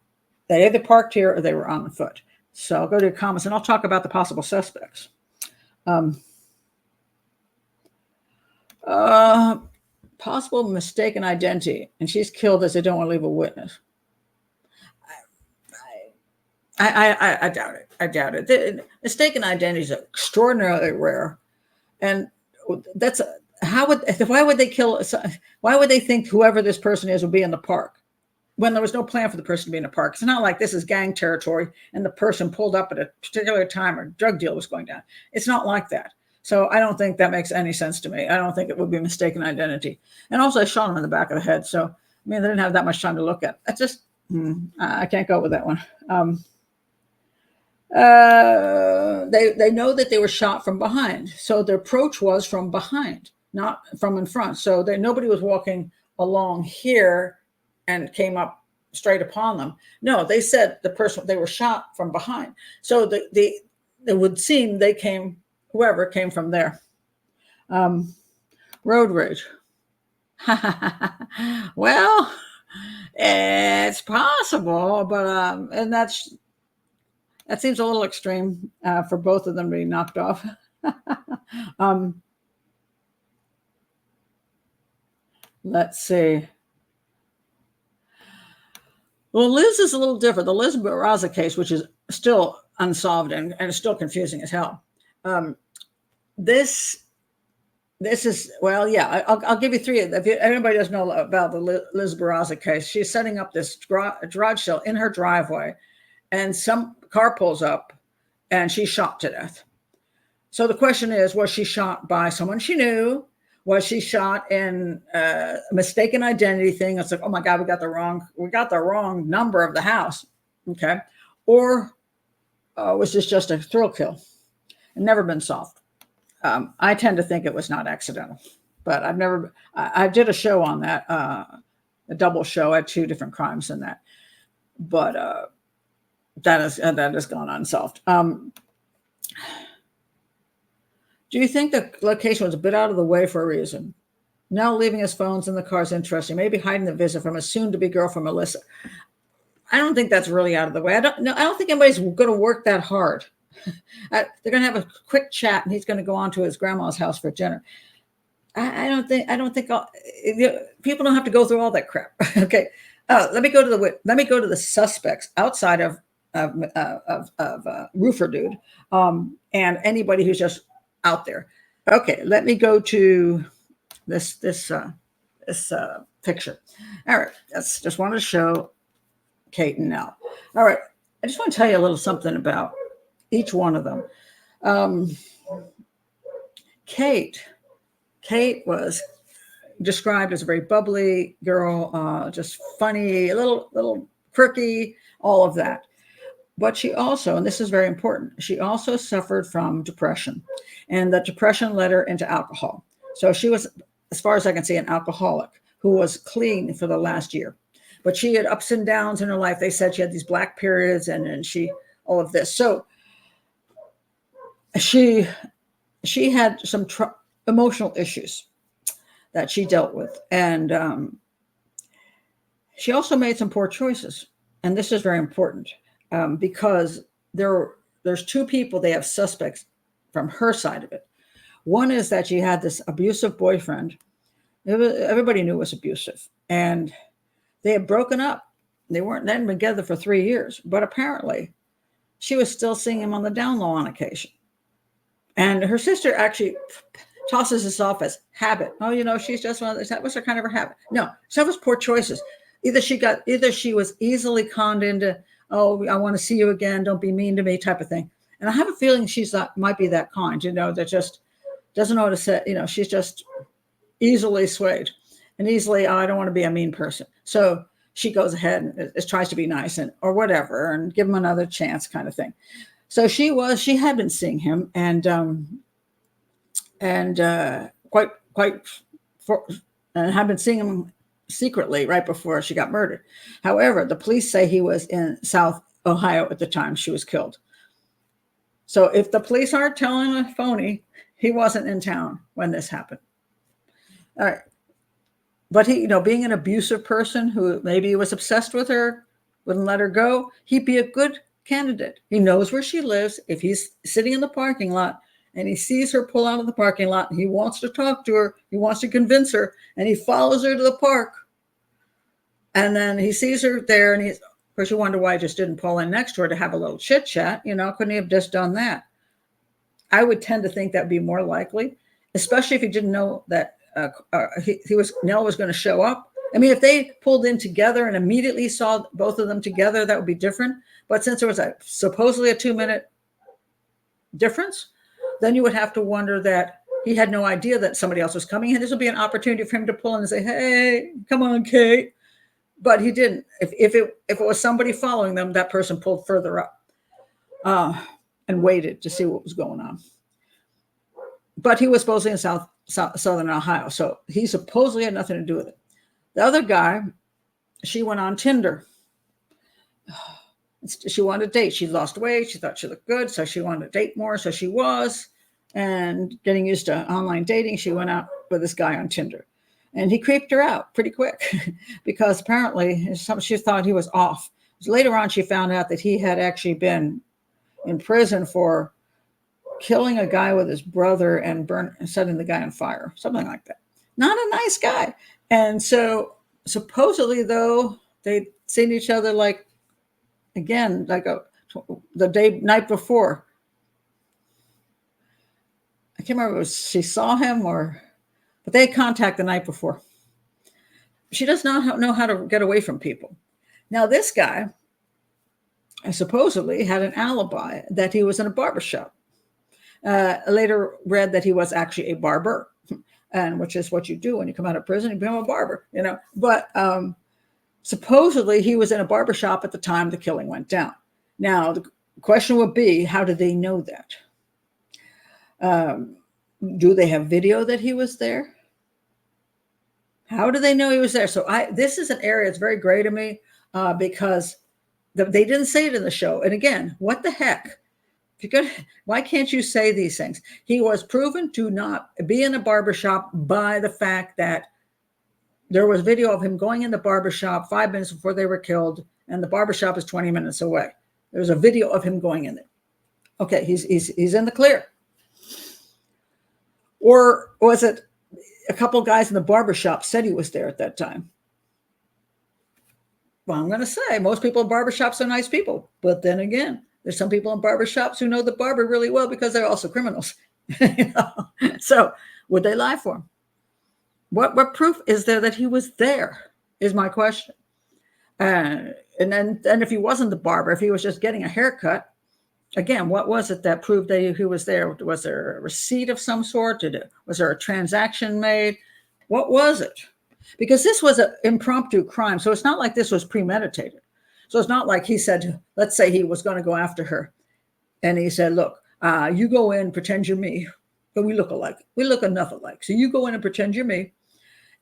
They either parked here or they were on foot. So I'll go to your comments, and I'll talk about the possible suspects. Possible mistaken identity, and she's killed as they don't want to leave a witness. I doubt it. I doubt it. The mistaken identity is extraordinarily rare, and that's why would they kill? Why would they think whoever this person is will be in the park when there was no plan for the person to be in the park? It's not like this is gang territory and the person pulled up at a particular time or drug deal was going down. It's not like that. So I don't think that makes any sense to me. I don't think it would be mistaken identity. And also, I shot him in the back of the head. So, I mean, they didn't have that much time to look at. That's just, I can't go with that one. They know that they were shot from behind. So the approach was from behind, not from in front. So nobody was walking along here and came up straight upon them. No, they said they were shot from behind. So it would seem whoever came from there. Road rage. Well, it's possible, but and that seems a little extreme for both of them to be knocked off. Let's see. Well, Liz is a little different. The Liz Barraza case, which is still unsolved and still confusing as hell. This is, well, yeah, I'll give you three. If anybody doesn't know about the Liz Barraza case, she's setting up this garage sale in her driveway, and some car pulls up, and she's shot to death. So the question is, was she shot by someone she knew? Was she shot in a mistaken identity thing? It's like, oh my God, we got the wrong number of the house. Okay. Or was this just a thrill kill? Never been solved. I tend to think it was not accidental, but I did a show on that, a double show. I had two different crimes in that, but that has gone unsolved. Do you think the location was a bit out of the way for a reason? Now leaving his phones in the car is interesting. Maybe hiding the visit from a soon-to-be girlfriend, Melissa. I don't think that's really out of the way. I don't think anybody's going to work that hard. They're going to have a quick chat, and he's going to go on to his grandma's house for dinner. I don't think people don't have to go through all that crap. Okay, let me go to the suspects outside of roofer dude, and anybody who's just out there. Okay, let me go to this picture. All right, that's just wanted to show Kate and Nell. All right, I just want to tell you a little something about each one of them. Kate was described as a very bubbly girl, just funny, a little quirky, all of that. But she also, and this is very important, she also suffered from depression, and that depression led her into alcohol. So she was, as far as I can see, an alcoholic who was clean for the last year. But she had ups and downs in her life. They said she had these black periods and she, all of this. So she had some emotional issues that she dealt with. And she also made some poor choices. And this is very important because there's two people, they have suspects from her side of it. One is that she had this abusive boyfriend. Everybody knew it was abusive. And they had broken up. They hadn't been together for 3 years. But apparently, she was still seeing him on the down low on occasion. And her sister actually tosses this off as habit. Oh, she's just one of those. That was her kind of her habit. No, that was poor choices. Either she was easily conned into, oh, I want to see you again. Don't be mean to me, type of thing. And I have a feeling she's might be that kind, that just doesn't know how to say, she's just easily swayed and easily, oh, I don't want to be a mean person. So she goes ahead and tries to be nice or whatever and give him another chance, kind of thing. So she had been seeing him and had been seeing him secretly right before she got murdered. However, the police say he was in South Ohio at the time she was killed. So if the police aren't telling a phony, he wasn't in town when this happened. All right. But he, being an abusive person who maybe was obsessed with her, wouldn't let her go, he'd be a good candidate. He knows where she lives. If he's sitting in the parking lot and he sees her pull out of the parking lot and he wants to talk to her, he wants to convince her, and he follows her to the park. And then he sees her there and of course, you wonder why he just didn't pull in next to her to have a little chit chat. Couldn't he have just done that? I would tend to think that'd be more likely, especially if he didn't know that Nell was going to show up. I mean, if they pulled in together and immediately saw both of them together, that would be different. But since there was supposedly a 2-minute difference, then you would have to wonder that he had no idea that somebody else was coming. And this would be an opportunity for him to pull in and say, hey, come on, Kate. But he didn't. If it was somebody following them, that person pulled further up and waited to see what was going on. But he was supposedly in Southern Ohio, so he supposedly had nothing to do with it. The other guy, she went on Tinder. She wanted to date. She lost weight. She thought she looked good, so she wanted to date more. So she was, and getting used to online dating, she went out with this guy on Tinder. And he creeped her out pretty quick because apparently she thought he was off. Later on, she found out that he had actually been in prison for killing a guy with his brother and setting the guy on fire, something like that. Not a nice guy. And so supposedly, though, they'd seen each other the night before. I can't remember if she saw him but they had contact the night before. She does not know how to get away from people. Now, this guy supposedly had an alibi that he was in a barbershop. Later read that he was actually a barber, and which is what you do when you come out of prison, you become a barber, But supposedly he was in a barbershop at the time the killing went down. Now, the question would be, how did they know that? Do they have video that he was there? How do they know he was there? So this is an area that's very gray to me because they didn't say it in the show. And again, what the heck? Why can't you say these things? He was proven to not be in a barbershop by the fact that there was video of him going in the barbershop 5 minutes before they were killed, and the barbershop is 20 minutes away. There's a video of him going in there. Okay, he's in the clear. Or was it a couple guys in the barbershop said he was there at that time? Well, I'm going to say most people in barbershops are nice people. But then again, there's some people in barbershops who know the barber really well because they're also criminals. So would they lie for him? What proof is there that he was there? Is my question. And then if he wasn't the barber, if he was just getting a haircut, again, what was it that proved that he was there? Was there a receipt of some sort? Was there a transaction made? What was it? Because this was an impromptu crime, so it's not like this was premeditated. So it's not like he said, let's say he was going to go after her, and he said, "Look, you go in, pretend you're me, but we look alike. We look enough alike. So you go in and pretend you're me,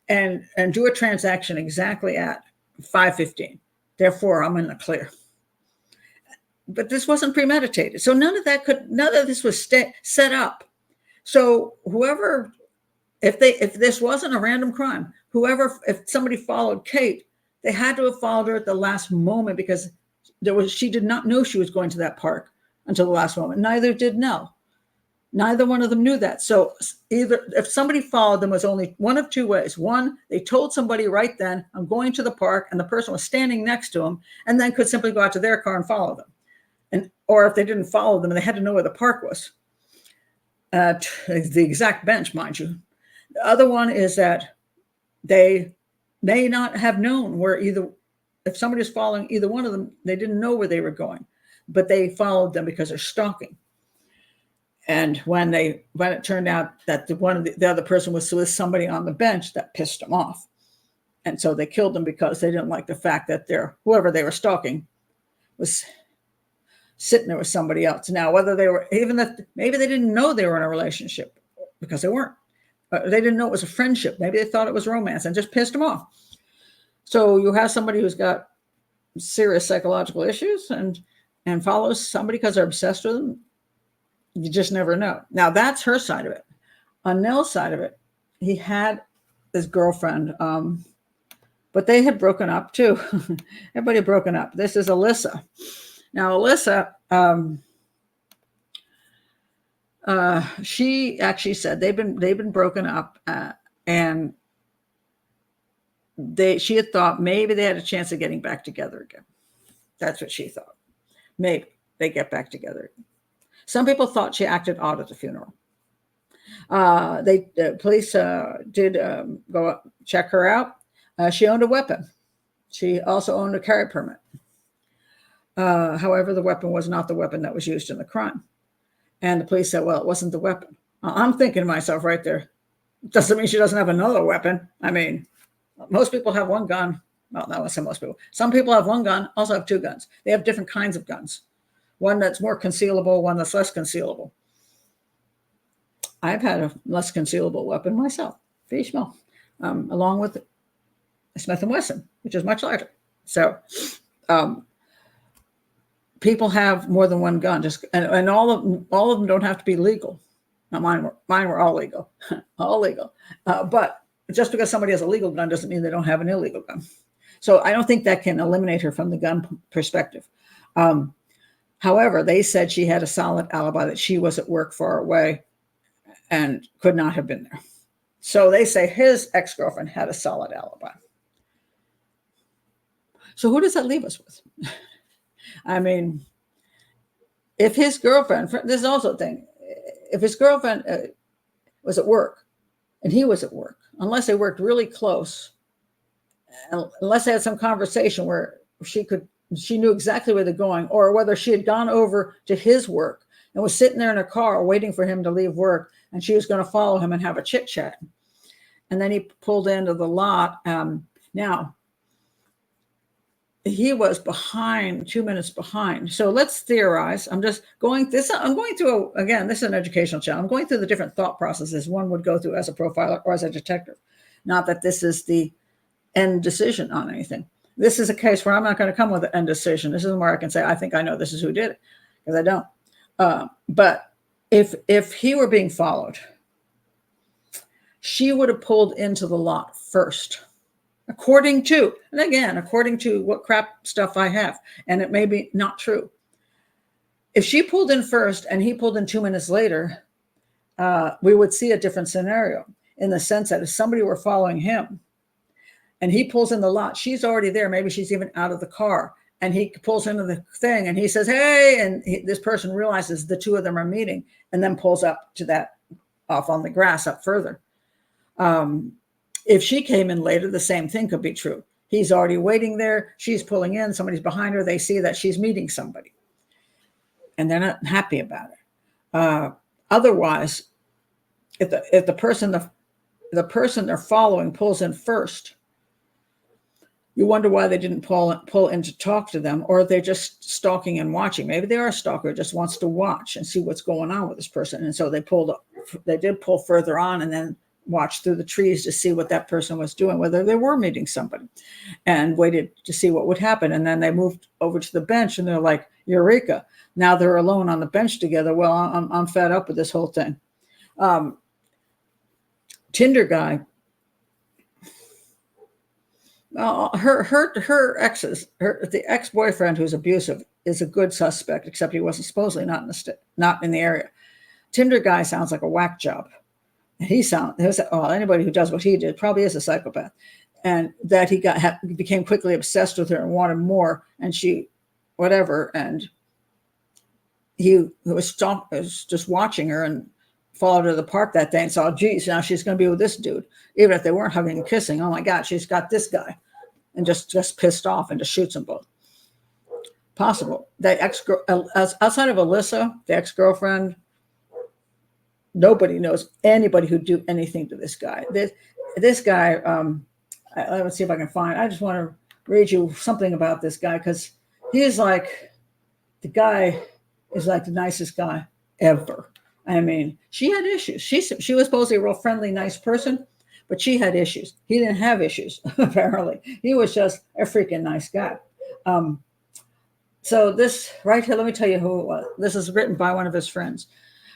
and do a transaction exactly at 5:15. Therefore, I'm in the clear." But this wasn't premeditated, so none of this was set up. So whoever, if this wasn't a random crime, if somebody followed Kate, they had to have followed her at the last moment, because she did not know she was going to that park until the last moment. Neither did Nell. Neither one of them knew that. So either if somebody followed them, was only one of two ways. One, they told somebody right then, "I'm going to the park," and the person was standing next to them, and then could simply go out to their car and follow them. Or if they didn't follow them, they had to know where the park was. The exact bench, mind you. The other one is that they may not have known where if somebody was following either one of them, they didn't know where they were going, but they followed them because they're stalking. And when it turned out that the other person was with somebody on the bench, that pissed them off. And so they killed them because they didn't like the fact that whoever they were stalking was sitting there with somebody else. Now, whether they were, maybe they didn't know they were in a relationship, because they weren't. They didn't know it was a friendship. Maybe they thought it was romance and just pissed them off. So you have somebody who's got serious psychological issues and follows somebody because they're obsessed with them. You just never know. Now, that's her side of it. On Nell's side of it, he had his girlfriend, but they had broken up too. Everybody had broken up. This is Alyssa. Now, Alyssa, she actually said they've been broken up, and she had thought maybe they had a chance of getting back together again. That's what she thought. Maybe they get back together. Some people thought she acted odd at the funeral. The police did go up, check her out. She owned a weapon. She also owned a carry permit. However, the weapon was not the weapon that was used in the crime. And the police said, well, it wasn't the weapon. I'm thinking to myself right there, doesn't mean she doesn't have another weapon. I mean, most people have one gun. Well, not most people. Some people have one gun, also have two guns. They have different kinds of guns. One that's more concealable, one that's less concealable. I've had a less concealable weapon myself, fish small, along with a Smith & Wesson, which is much larger. So people have more than one gun, and all of them don't have to be legal. Now, mine were all legal, all legal. But just because somebody has a legal gun doesn't mean they don't have an illegal gun. So I don't think that can eliminate her from the gun perspective. However, they said she had a solid alibi, that she was at work far away and could not have been there. So they say his ex-girlfriend had a solid alibi. So who does that leave us with? I mean, if his girlfriend, this is also a thing, if his girlfriend was at work and he was at work, unless they worked really close, unless they had some conversation where she knew exactly where they're going, or whether she had gone over to his work and was sitting there in her car waiting for him to leave work, and she was going to follow him and have a chit chat. And then he pulled into the lot. Now, he was behind, 2 minutes behind. So let's theorize. I'm going through, again, this is an educational channel. I'm going through the different thought processes one would go through as a profiler or as a detective. Not that this is the end decision on anything. This is a case where I'm not going to come with an end decision. This is where I can say, I think I know this is who did it, because I don't. But if he were being followed, she would have pulled into the lot first, according to what crap stuff I have, and it may be not true. If she pulled in first and he pulled in 2 minutes later, we would see a different scenario, in the sense that if somebody were following him and he pulls in the lot, she's already there. Maybe she's even out of the car, and he pulls into the thing and he says, hey, and this person realizes the two of them are meeting, and then pulls up to that, off on the grass up further. If she came in later, the same thing could be true. He's already waiting there. She's pulling in. Somebody's behind her. They see that she's meeting somebody, and they're not happy about it. Otherwise, if the person they're following pulls in first, you wonder why they didn't pull in to talk to them, or they're just stalking and watching. Maybe they are a stalker, just wants to watch and see what's going on with this person. And so they did pull further on and then watch through the trees to see what that person was doing, whether they were meeting somebody, and waited to see what would happen. And then they moved over to the bench and they're like, Eureka. Now they're alone on the bench together. Well, I'm fed up with this whole thing. Tinder guy. Her exes, the ex-boyfriend who's abusive is a good suspect, except he wasn't supposedly not in the area. Tinder guy sounds like a whack job. Anybody who does what he did probably is a psychopath, and that he became quickly obsessed with her and wanted more, and she, whatever, and he was just watching her and followed her to the park that day and saw, geez, now she's going to be with this dude, even if they weren't hugging and kissing. Oh my God, she's got this guy. And just pissed off and just shoots them both. Possible. Outside of Alyssa, the ex-girlfriend, nobody knows anybody who'd do anything to this guy. This guy, let's see if I can find. I just want to read you something about this guy, because the guy is like the nicest guy ever. I mean, she had issues. She was supposedly a real friendly, nice person, but she had issues. He didn't have issues, apparently. He was just a freaking nice guy. So this right here, let me tell you who it was. This is written by one of his friends.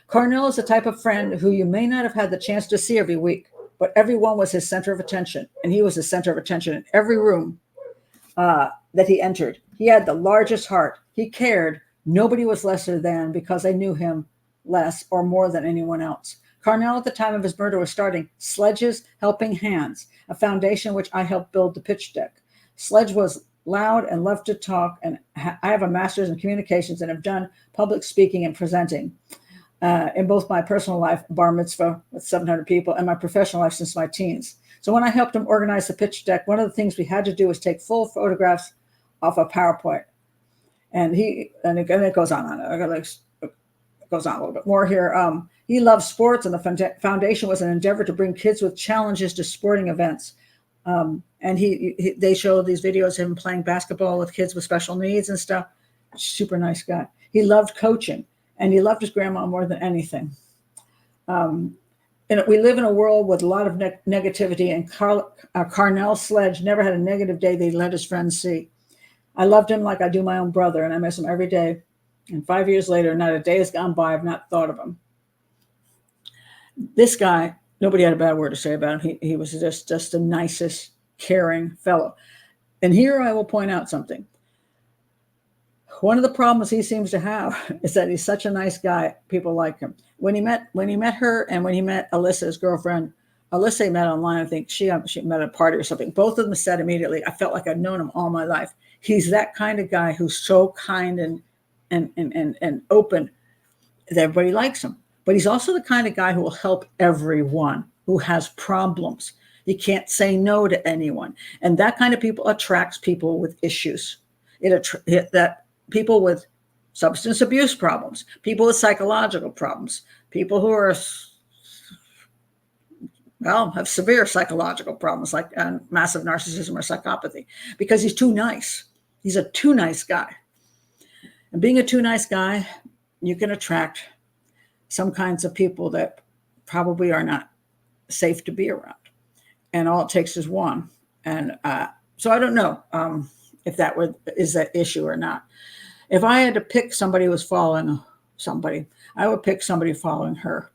Carnell is the type of friend who you may not have had the chance to see every week, but everyone was his center of attention, and he was the center of attention in every room that he entered. He had the largest heart. He cared. Nobody was lesser than because they knew him less or more than anyone else. Carnell, at the time of his murder, was starting Sledge's Helping Hands, a foundation which I helped build the pitch deck. Sledge was loud and loved to talk, and I have a master's in communications and have done public speaking and presenting in both my personal life, bar mitzvah with 700 people, and my professional life since my teens. So when I helped him organize the pitch deck, one of the things we had to do was take full photographs off a PowerPoint. And it goes on. It goes on a little bit more here. He loved sports, and the foundation was an endeavor to bring kids with challenges to sporting events. And they show these videos of him playing basketball with kids with special needs and stuff. Super nice guy. He loved coaching, and he loved his grandma more than anything. And we live in a world with a lot of negativity, and Carnell Sledge never had a negative day that he let his friends see. I loved him like I do my own brother, and I miss him every day. And 5 years later, not a day has gone by I've not thought of him. This guy, nobody had a bad word to say about him. He was just the nicest, caring fellow. And here I will point out something. One of the problems he seems to have is that he's such a nice guy. People like him. When he met her, and when he met Alyssa, his girlfriend, Alyssa he met online. I think she met at a party or something. Both of them said immediately, I felt like I'd known him all my life. He's that kind of guy who's so kind and open that everybody likes him. But he's also the kind of guy who will help everyone who has problems. He can't say no to anyone. And that kind of people attracts people with issues. That people with substance abuse problems, people with psychological problems, people who are, have severe psychological problems like massive narcissism or psychopathy, because he's too nice. He's a too nice guy. And being a too nice guy, you can attract some kinds of people that probably are not safe to be around. And all it takes is one. And so I don't know if that is that issue or not. If I had to pick somebody who was following somebody, I would pick somebody following her,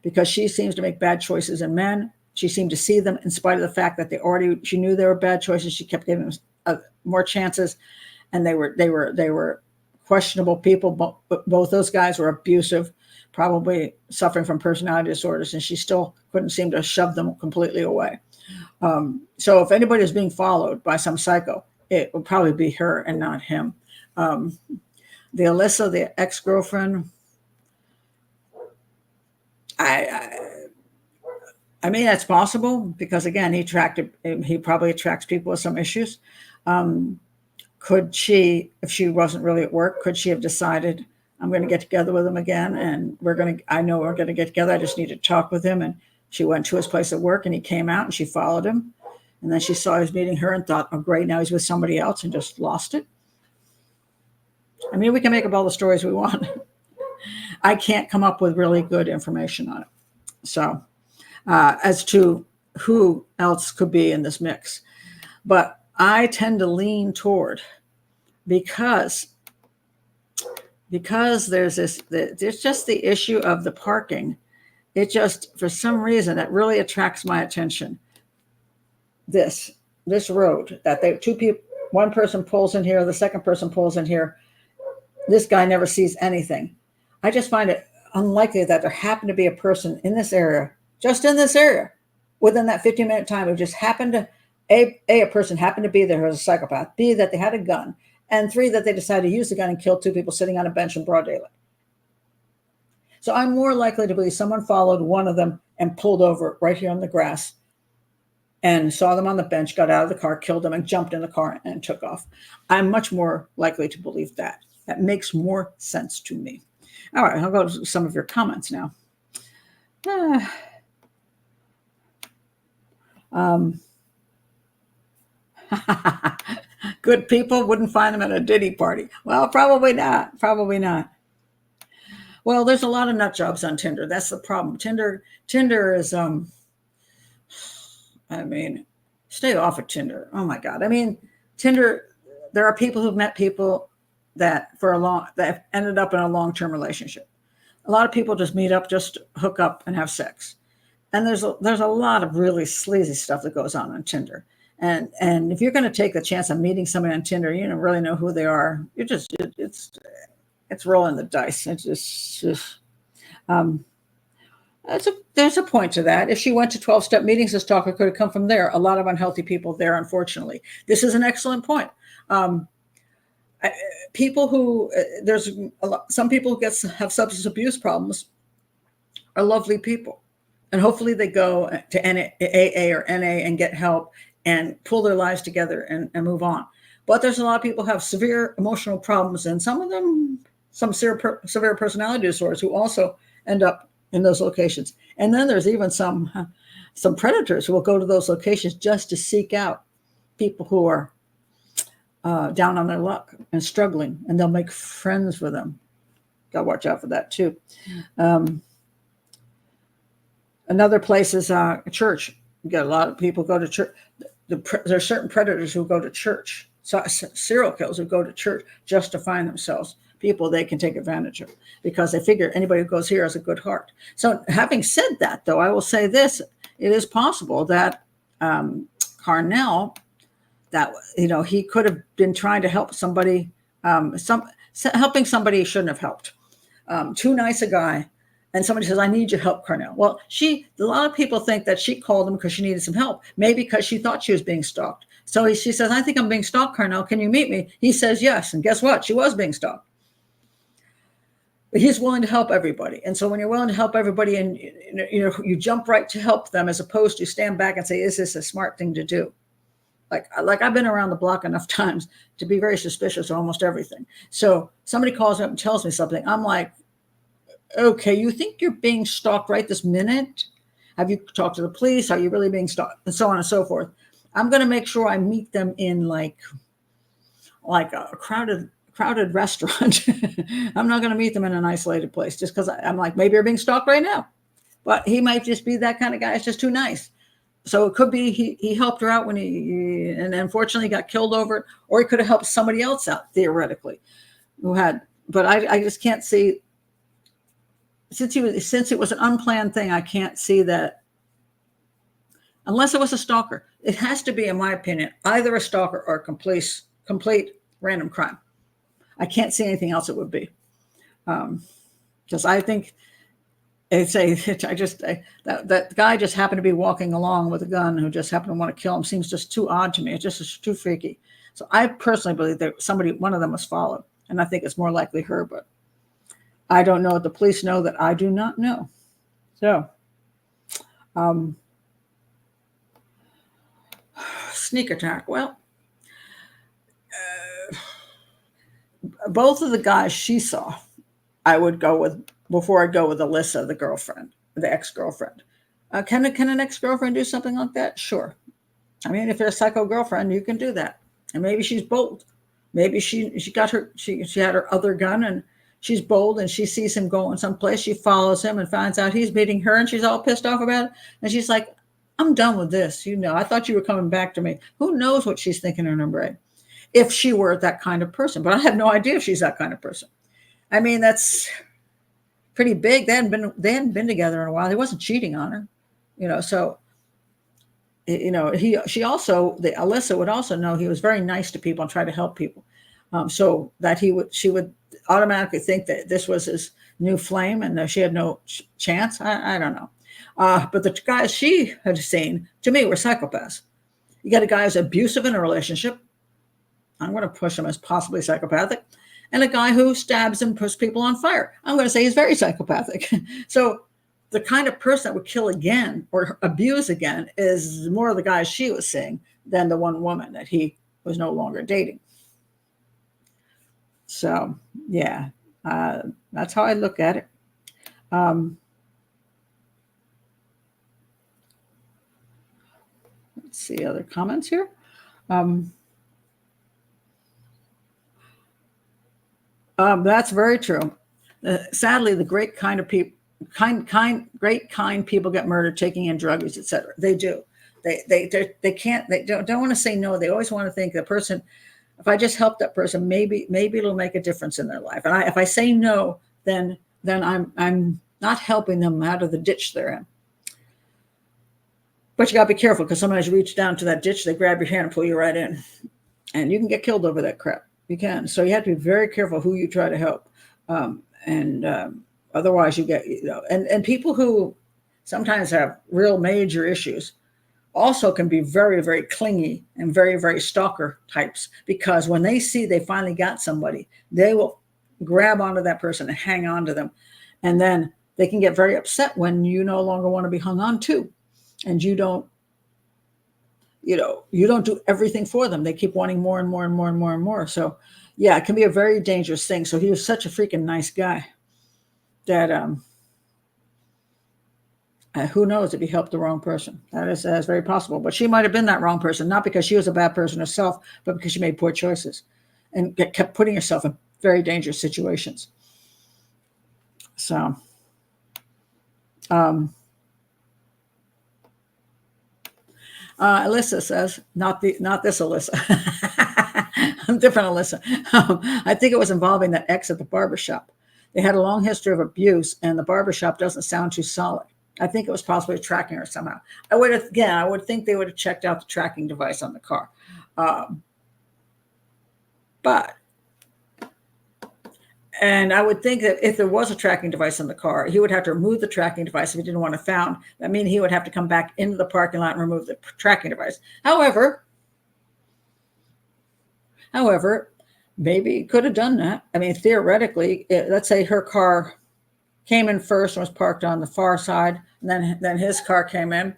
because she seems to make bad choices in men. She seemed to see them in spite of the fact that she knew they were bad choices. She kept giving them more chances, and they were questionable people. Both those guys were abusive, probably suffering from personality disorders, and she still couldn't seem to shove them completely away. So if anybody is being followed by some psycho, it would probably be her and not him. The Alyssa, the ex-girlfriend, I I mean, that's possible because again, he probably attracts people with some issues. Um, could she, if she wasn't really at work, could she have decided, I'm going to get together with him again and I know we're going to get together. I just need to talk with him. And she went to his place of work and he came out and she followed him. And then she saw he was meeting her and thought, oh, great, now he's with somebody else and just lost it. I mean, we can make up all the stories we want. I can't come up with really good information on it. So, as to who else could be in this mix. But I tend to lean toward because there's just the issue of the parking. It just, for some reason, it really attracts my attention. This road that one person pulls in here, the second person pulls in here. This guy never sees anything. I just find it unlikely that there happened to be a person in this area, just in this area, within that 15-minute time who just happened to, a person happened to be there who was a psychopath, B, that they had a gun, and 3, that they decided to use the gun and kill 2 people sitting on a bench in broad daylight. So I'm more likely to believe someone followed one of them and pulled over right here on the grass and saw them on the bench, got out of the car, killed them, and jumped in the car and took off. I'm much more likely to believe that. That makes more sense to me. All right, I'll go to some of your comments now. Good people wouldn't find them at a Diddy party. Well, probably not. Probably not. Well, there's a lot of nut jobs on Tinder. That's the problem. Tinder is, I mean, stay off of Tinder. Oh my God. I mean, Tinder, there are people who've met people that have ended up in a long-term relationship. A lot of people just meet up, just hook up and have sex. And there's a lot of really sleazy stuff that goes on Tinder. And if you're going to take the chance of meeting somebody on Tinder, you don't really know who they are. It's rolling the dice. There's a point to that. If she went to 12-step meetings, this talker could have come from there. A lot of unhealthy people there, unfortunately. This is an excellent point. People who some people who have substance abuse problems are lovely people, and hopefully they go to AA or NA and get help and pull their lives together and move on. But there's a lot of people who have severe emotional problems, and some of them some severe personality disorders who also end up in those locations. And then there's even some predators who will go to those locations just to seek out people who are down on their luck and struggling, and they'll make friends with them. Got to watch out for that too. Another place is church. You get a lot of people go to church. There's certain predators who go to church. So serial killers who go to church just to find themselves people they can take advantage of, because they figure anybody who goes here has a good heart. So having said that, though, I will say this: it is possible that Carnell, that he could have been trying to help somebody, helping somebody he shouldn't have helped. Too nice a guy, and somebody says, "I need your help, Carnell." Well, a lot of people think that she called him because she needed some help, maybe because she thought she was being stalked. So she says, "I think I'm being stalked, Carnell. Can you meet me?" He says yes, and guess what? She was being stalked. But he's willing to help everybody. And so when you're willing to help everybody and you jump right to help them, as opposed to stand back and say, is this a smart thing to do? Like I've been around the block enough times to be very suspicious of almost everything. So somebody calls up and tells me something. I'm like, okay, you think you're being stalked right this minute? Have you talked to the police? Are you really being stalked? And so on and so forth. I'm going to make sure I meet them in like a crowded restaurant. I'm not going to meet them in an isolated place just because I'm like, maybe you're being stalked right now. But he might just be that kind of guy. It's just too nice. So it could be he helped her out and unfortunately got killed over it, or he could have helped somebody else out theoretically but I just can't see, since it was an unplanned thing, I can't see that unless it was a stalker. It has to be, in my opinion, either a stalker or a complete random crime. I can't see anything else it would be. Because I think that guy just happened to be walking along with a gun who just happened to want to kill him seems just too odd to me. It just is too freaky. So I personally believe that one of them was followed, and I think it's more likely her, but I don't know if the police know that I do not know. So sneak attack. Well, both of the guys she saw, I would go with before I'd go with Alyssa, the girlfriend, the ex-girlfriend. Can an ex-girlfriend do something like that? Sure. I mean, if you're a psycho girlfriend, you can do that. And maybe she's bold. Maybe she got her she had her other gun and she's bold and she sees him going someplace. She follows him and finds out he's meeting her and she's all pissed off about it. And she's like, I'm done with this. I thought you were coming back to me. Who knows what she's thinking in her brain if she were that kind of person. But I have no idea if she's that kind of person. I mean, that's pretty big. They hadn't been together in a while. He wasn't cheating on her, so Alyssa would also know he was very nice to people and try to help people, so that she would automatically think that this was his new flame and she had no chance. I don't know, but the guys she had seen to me were psychopaths. You got a guy who's abusive in a relationship. I'm going to push him as possibly psychopathic. And a guy who stabs and puts people on fire. I'm going to say he's very psychopathic. So the kind of person that would kill again or abuse again is more of the guys she was seeing than the one woman that he was no longer dating. So, yeah, that's how I look at it. Let's see other comments here. That's very true. Sadly, the great kind people get murdered, taking in druggies, etc. They do. They can't. They don't want to say no. They always want to think the person. If I just help that person, maybe it'll make a difference in their life. And if I say no, then I'm not helping them out of the ditch they're in. But you got to be careful because sometimes you reach down to that ditch, they grab your hand and pull you right in, and you can get killed over that crap. You can. So you have to be very careful who you try to help. Otherwise you get, and people who sometimes have real major issues also can be very, very clingy and very, very stalker types, because when they see they finally got somebody, they will grab onto that person and hang on to them. And then they can get very upset when you no longer want to be hung on to, and you don't do everything for them. They keep wanting more and more and more and more and more. So yeah, it can be a very dangerous thing. So he was such a freaking nice guy that who knows if he helped the wrong person. That is very possible. But she might have been that wrong person, not because she was a bad person herself, but because she made poor choices and kept putting herself in very dangerous situations. So Alyssa says, not this Alyssa, different Alyssa. I think it was involving that ex at the barbershop. They had a long history of abuse, and the barbershop doesn't sound too solid. I think it was possibly tracking her somehow. I would think they would have checked out the tracking device on the car. And I would think that if there was a tracking device on the car, he would have to remove the tracking device if he didn't want it found. That means he would have to come back into the parking lot and remove the tracking device. However, maybe he could have done that. I mean, theoretically, let's say her car came in first and was parked on the far side, and then his car came in,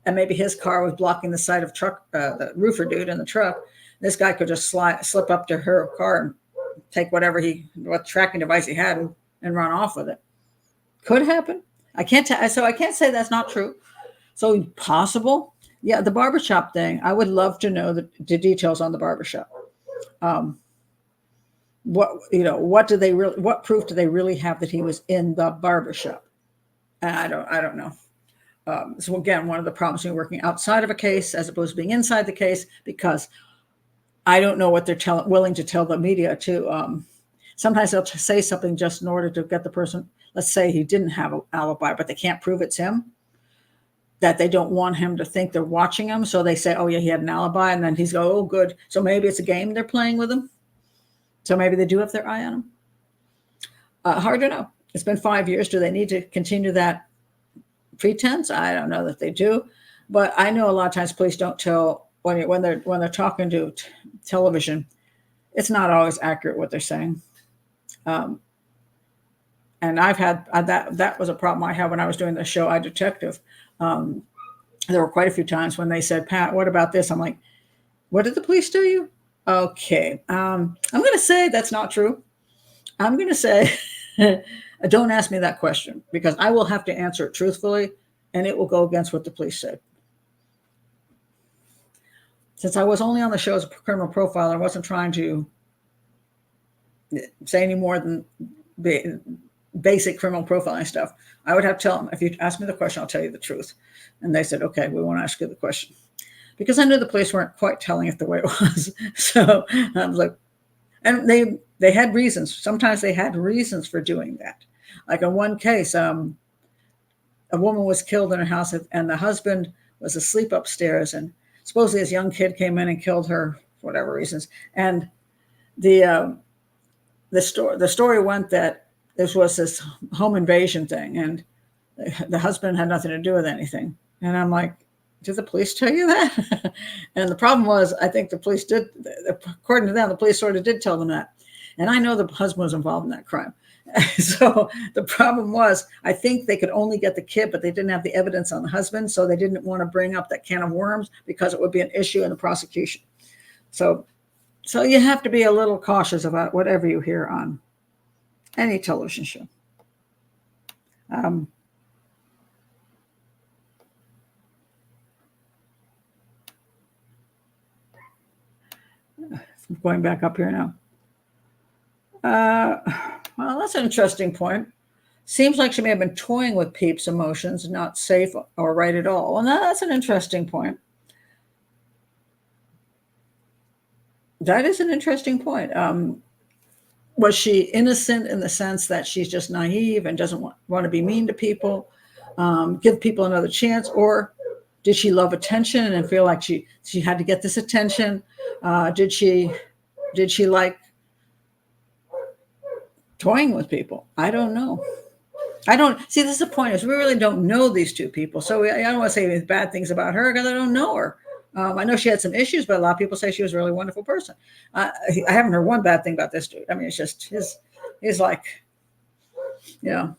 and maybe his car was blocking the side of the roofer dude in the truck. This guy could just slip up to her car and take what tracking device he had and run off with it. Could happen. I can't say that's not true. So possible. Yeah, the barbershop thing. I would love to know the details on the barbershop. What proof do they really have that he was in the barbershop? I don't know. So again, one of the problems when you're working outside of a case as opposed to being inside the case, because I don't know what they're willing to tell the media to. Sometimes they'll say something just in order to get the person. Let's say he didn't have an alibi, but they can't prove it's him. That they don't want him to think they're watching him, so they say, "Oh yeah, he had an alibi," and then he's go, "Oh good." So maybe it's a game they're playing with him. So maybe they do have their eye on him. Hard to know. It's been 5 years. Do they need to continue that pretense? I don't know that they do, but I know a lot of times police don't tell when they're talking to television. It's not always accurate what they're saying. And I've had that was a problem I had when I was doing the show I Detective. There were quite a few times when they said, "Pat, what about this?" I'm like, What did the police tell you? Okay. I'm going to say that's not true. I'm going to say, don't ask me that question because I will have to answer it truthfully and it will go against what the police said. Since I was only on the show as a criminal profiler, I wasn't trying to say any more than basic criminal profiling stuff. I would have to tell them, if you ask me the question, I'll tell you the truth. And they said, okay, we won't ask you the question. Because I knew the police weren't quite telling it the way it was. So I was like, and they had reasons. Sometimes they had reasons for doing that. Like in one case, a woman was killed in her house and the husband was asleep upstairs. And supposedly this young kid came in and killed her for whatever reasons. And the story went that this was this home invasion thing. And the husband had nothing to do with anything. And I'm like, did the police tell you that? And the problem was, I think the police did, according to them, the police sort of did tell them that. And I know the husband was involved in that crime. So the problem was, I think they could only get the kid, but they didn't have the evidence on the husband. So they didn't want to bring up that can of worms because it would be an issue in the prosecution. So you have to be a little cautious about whatever you hear on any television show. I'm going back up here now. Well, that's an interesting point. Seems like she may have been toying with Peep's emotions, not safe or right at all. And that's an interesting point. That is an interesting point. Was she innocent in the sense that she's just naive and doesn't want to be mean to people, give people another chance? Or did she love attention and feel like she had to get this attention? Did she like toying with people? I don't know. I don't see. This is the point: is we really don't know these two people. So I don't want to say any bad things about her because I don't know her. I know she had some issues, but a lot of people say she was a really wonderful person. I haven't heard one bad thing about this dude. I mean, it's just he's like, you know,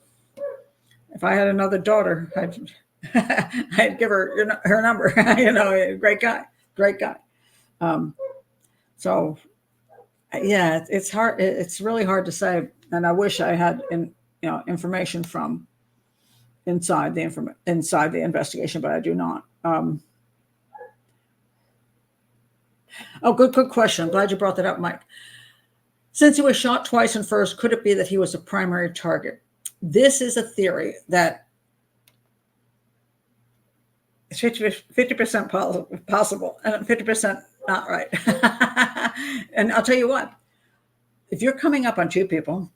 if I had another daughter, I'd give her her number. You know, great guy. So yeah, it's hard. It's really hard to say, and I wish I had information from inside the investigation, but I do not. Oh, good question. I'm glad you brought that up, Mike. Since he was shot twice in first, could it be that he was a primary target? This is a theory that is 50% possible and 50% not right. And I'll tell you what, if you're coming up on two people,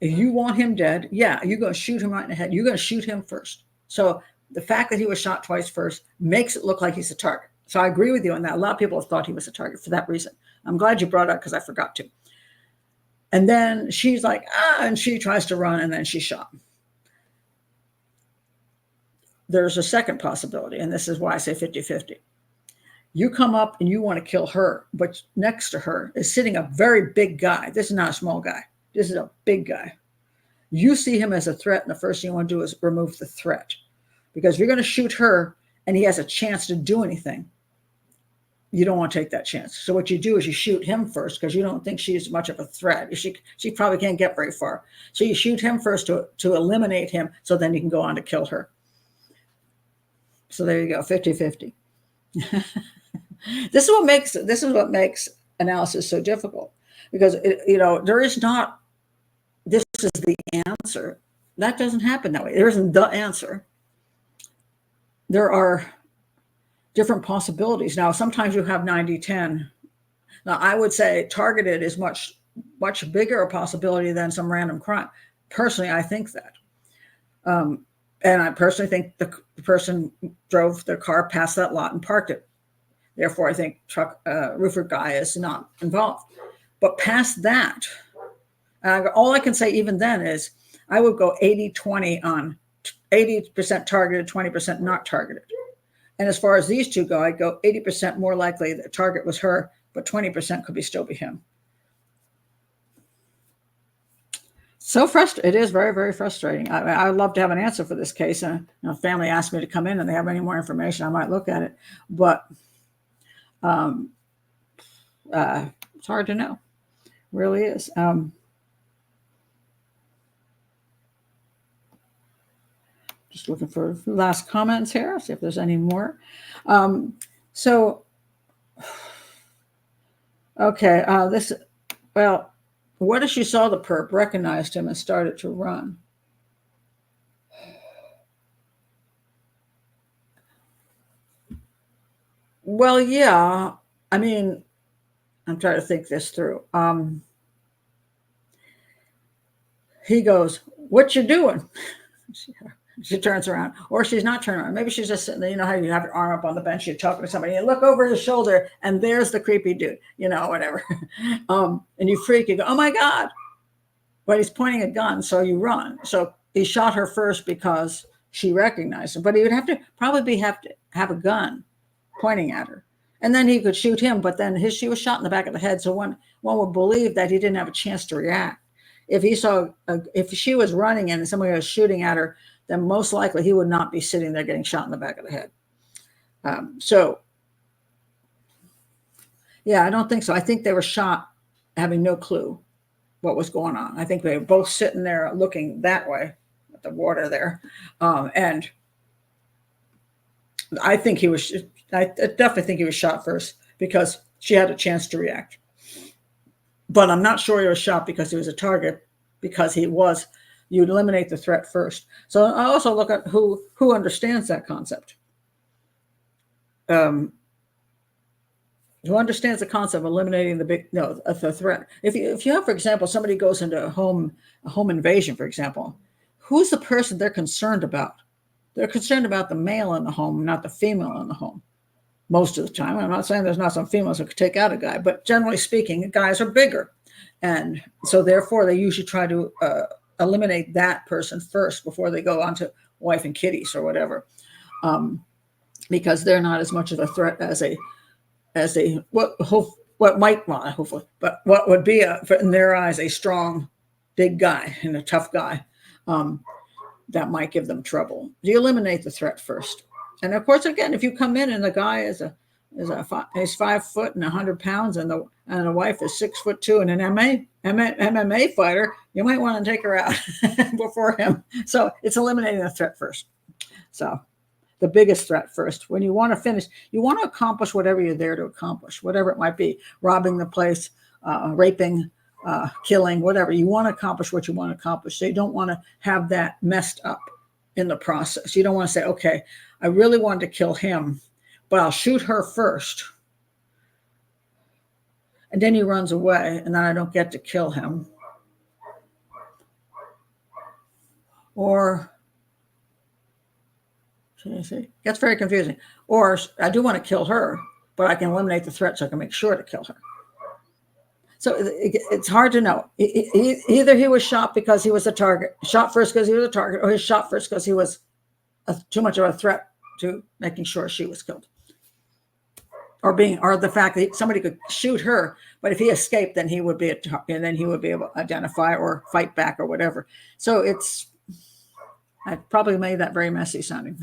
if you want him dead, yeah, you're going to shoot him right in the head. You're going to shoot him first. So the fact that he was shot twice first makes it look like he's a target. So I agree with you on that. A lot of people have thought he was a target for that reason. I'm glad you brought it up because I forgot to. And then she's like, and she tries to run and then she's shot. There's a second possibility, and this is why I say 50-50. You come up and you want to kill her, but next to her is sitting a very big guy. This is not a small guy. This is a big guy. You see him as a threat, and the first thing you want to do is remove the threat. Because if you're going to shoot her and he has a chance to do anything, you don't want to take that chance. So what you do is you shoot him first because you don't think she's much of a threat. She probably can't get very far. So you shoot him first to eliminate him, so then you can go on to kill her. So there you go, 50-50. This is what makes analysis so difficult, because there is not, this is the answer. That doesn't happen that way. There isn't the answer. There are different possibilities. Now, sometimes you have 90-10. Now, I would say targeted is much bigger a possibility than some random crime. Personally, I think that. And I personally think the person drove their car past that lot and parked it. Therefore, I think roofer guy is not involved. But past that, all I can say even then is I would go 80-20 on 80% targeted, 20% not targeted. And as far as these two go, I'd go 80% more likely the target was her, but 20% could still be him. So frustrating. It is very, very frustrating. I'd love to have an answer for this case. If family asked me to come in and they have any more information, I might look at it. But Um, it's hard to know. It really is. Just looking for last comments here, see if there's any more. So, okay, well, what if she saw the perp, recognized him, and started to run? Well, yeah. I mean, I'm trying to think this through. He goes, "What you doing?" She turns around, or she's not turning around. Maybe she's just sitting there. You know how you have your arm up on the bench, you're talking to somebody, you look over his shoulder, and there's the creepy dude, whatever. And you freak, you go, "Oh my God." But he's pointing a gun, so you run. So he shot her first because she recognized him, but he would have to have a gun pointing at her. And then he could shoot him, but then she was shot in the back of the head. So one would believe that he didn't have a chance to react. If if she was running and somebody was shooting at her, then most likely he would not be sitting there getting shot in the back of the head. So, yeah, I don't think so. I think they were shot having no clue what was going on. I think they were both sitting there looking that way at the water there. And I definitely think he was shot first because she had a chance to react. But I'm not sure he was shot because he was a target, because you eliminate the threat first. So I also look at who understands that concept. Who understands the concept of eliminating the threat. If you have, for example, somebody goes into a home invasion, for example, who's the person they're concerned about? They're concerned about the male in the home, not the female in the home. Most of the time. I'm not saying there's not some females who could take out a guy, but generally speaking, guys are bigger. And so therefore they usually try to eliminate that person first before they go on to wife and kitties or whatever. Because they're not as much of a threat as what would be in their eyes a strong, big guy and a tough guy that might give them trouble. You eliminate the threat first, and of course, again, if you come in and the guy is 5 foot and 100 pounds, and the wife is 6'2" and an MMA fighter, you might want to take her out before him. So it's eliminating the threat first. So the biggest threat first. When you want to finish, you want to accomplish whatever you're there to accomplish, whatever it might be, robbing the place, raping, killing, whatever. You want to accomplish what you want to accomplish. So you don't want to have that messed up in the process. You don't want to say, okay, I really wanted to kill him, but I'll shoot her first. And then he runs away, and then I don't get to kill him. Or, gets very confusing. Or I do want to kill her, but I can eliminate the threat so I can make sure to kill her. So it's hard to know. Either he was shot because he was a target, shot first because he was a target, or he shot first because he was too much of a threat to making sure she was killed. Or the fact that somebody could shoot her, but if he escaped, then he would be and then he would be able to identify or fight back or whatever. So I probably made that very messy sounding.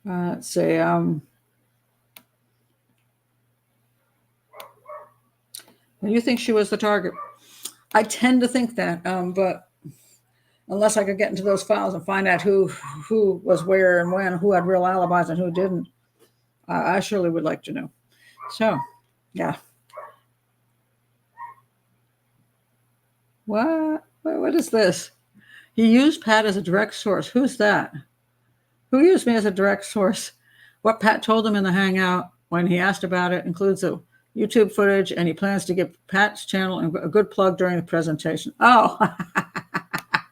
Let's see. You think she was the target? I tend to think that, but unless I could get into those files and find out who was where and when, who had real alibis and who didn't, I surely would like to know. So, yeah. What is this? He used Pat as a direct source. Who's that? Who used me as a direct source? What Pat told him in the Hangout when he asked about it includes the YouTube footage, and he plans to give Pat's channel a good plug during the presentation. Oh,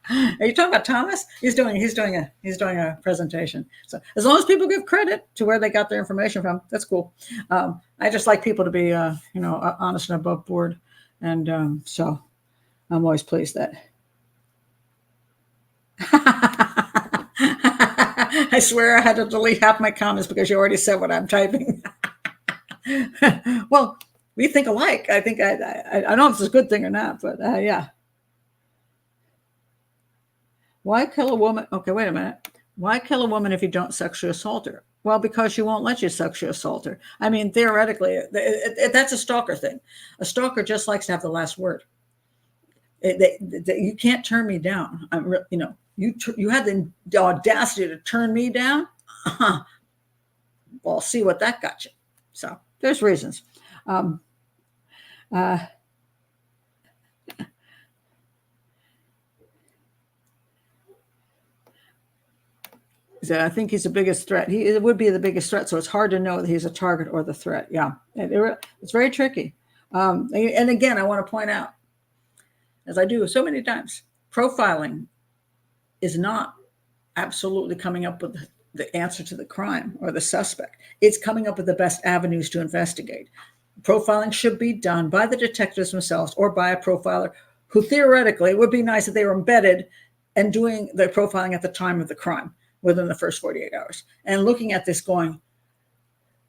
are you talking about Thomas? He's doing a presentation. So as long as people give credit to where they got their information from, that's cool. I just like people to be honest and above board, and so I'm always pleased that. I swear I had to delete half my comments because you already said what I'm typing. Well, we think alike. I think I don't know if it's a good thing or not, but yeah. Why kill a woman? Okay, wait a minute. Why kill a woman if you don't sexually assault her? Well, because she won't let you sexually assault her. I mean, theoretically, that's a stalker thing. A stalker just likes to have the last word. You can't turn me down. You had the audacity to turn me down. Well, I'll see what that got you. So there's reasons. Uh, So I think he's the biggest threat. He would be the biggest threat. So it's hard to know that he's a target or the threat. Yeah, it's very tricky. And again, I want to point out, as I do so many times, profiling is not absolutely coming up with the answer to the crime or the suspect. It's coming up with the best avenues to investigate. Profiling should be done by the detectives themselves or by a profiler who theoretically, it would be nice if they were embedded and doing the profiling at the time of the crime within the first 48 hours and looking at this going,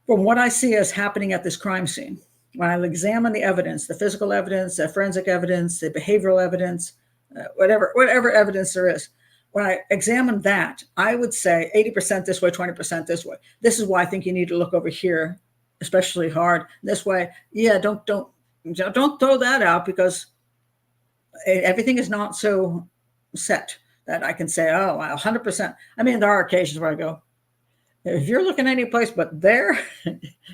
from what I see as happening at this crime scene, when I examine the evidence, the physical evidence, the forensic evidence, the behavioral evidence, whatever evidence there is, when I examine that, I would say 80% this way, 20% this way. This is why I think you need to look over here, especially hard this way. Yeah, don't throw that out because everything is not so set that I can say, oh, 100%. I mean, there are occasions where I go, if you're looking any place but there,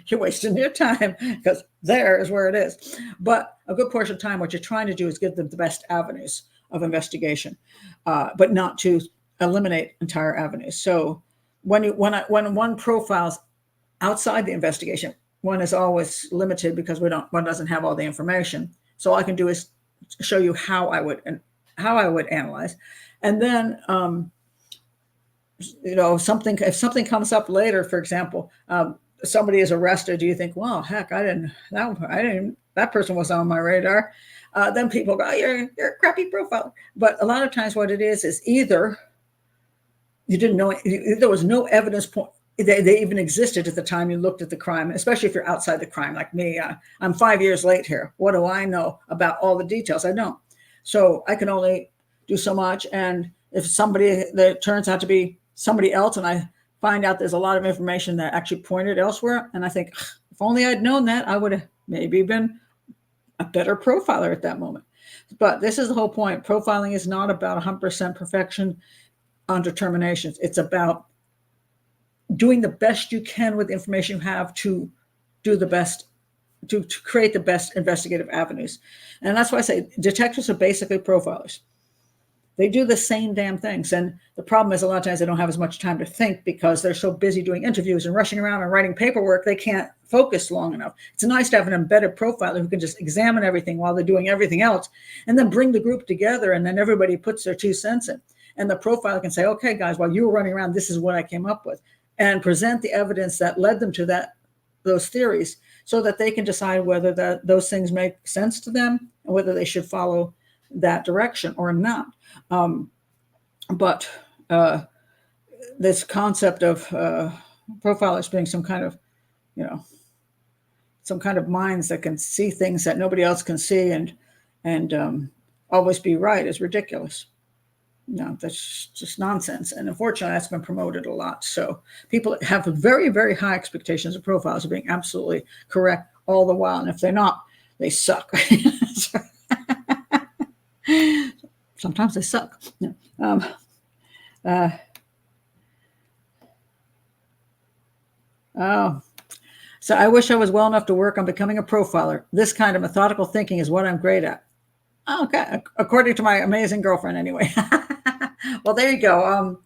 you're wasting your time because there is where it is. But a good portion of time, what you're trying to do is give them the best avenues of investigation, but not to eliminate entire avenues. So when one profiles outside the investigation, one is always limited because one doesn't have all the information. So all I can do is show you how I would analyze. And then, if something comes up later, for example, somebody is arrested, do you think, well, heck, that person was on my radar. Then people go, oh, you're a crappy profiler. But a lot of times what it is either you didn't know, there was no evidence point. They even existed at the time you looked at the crime, especially if you're outside the crime like me. I'm 5 years late here. What do I know about all the details? I don't. So I can only do so much. And if somebody that turns out to be somebody else and I find out there's a lot of information that actually pointed elsewhere, and I think, if only I'd known that, I would have maybe been a better profiler at that moment. But this is the whole point. Profiling is not about 100% perfection on determinations. It's about doing the best you can with the information you have to do the best, to create the best investigative avenues. And that's why I say detectives are basically profilers. They do the same damn things. And the problem is a lot of times they don't have as much time to think because they're so busy doing interviews and rushing around and writing paperwork, they can't focus long enough. It's nice to have an embedded profiler who can just examine everything while they're doing everything else and then bring the group together, and then everybody puts their 2 cents in. And the profiler can say, okay, guys, while you were running around, this is what I came up with, and present the evidence that led them to those theories so that they can decide whether those things make sense to them and whether they should follow that direction or not. But this concept of profilers being some kind of minds that can see things that nobody else can see and always be right is ridiculous. No, that's just nonsense. And unfortunately, that's been promoted a lot. So people have very, very high expectations of profiles of being absolutely correct all the while. And if they're not, they suck. Sometimes they suck. So I wish I was well enough to work on becoming a profiler. This kind of methodical thinking is what I'm great at. Okay, according to my amazing girlfriend, anyway. Well, there you go.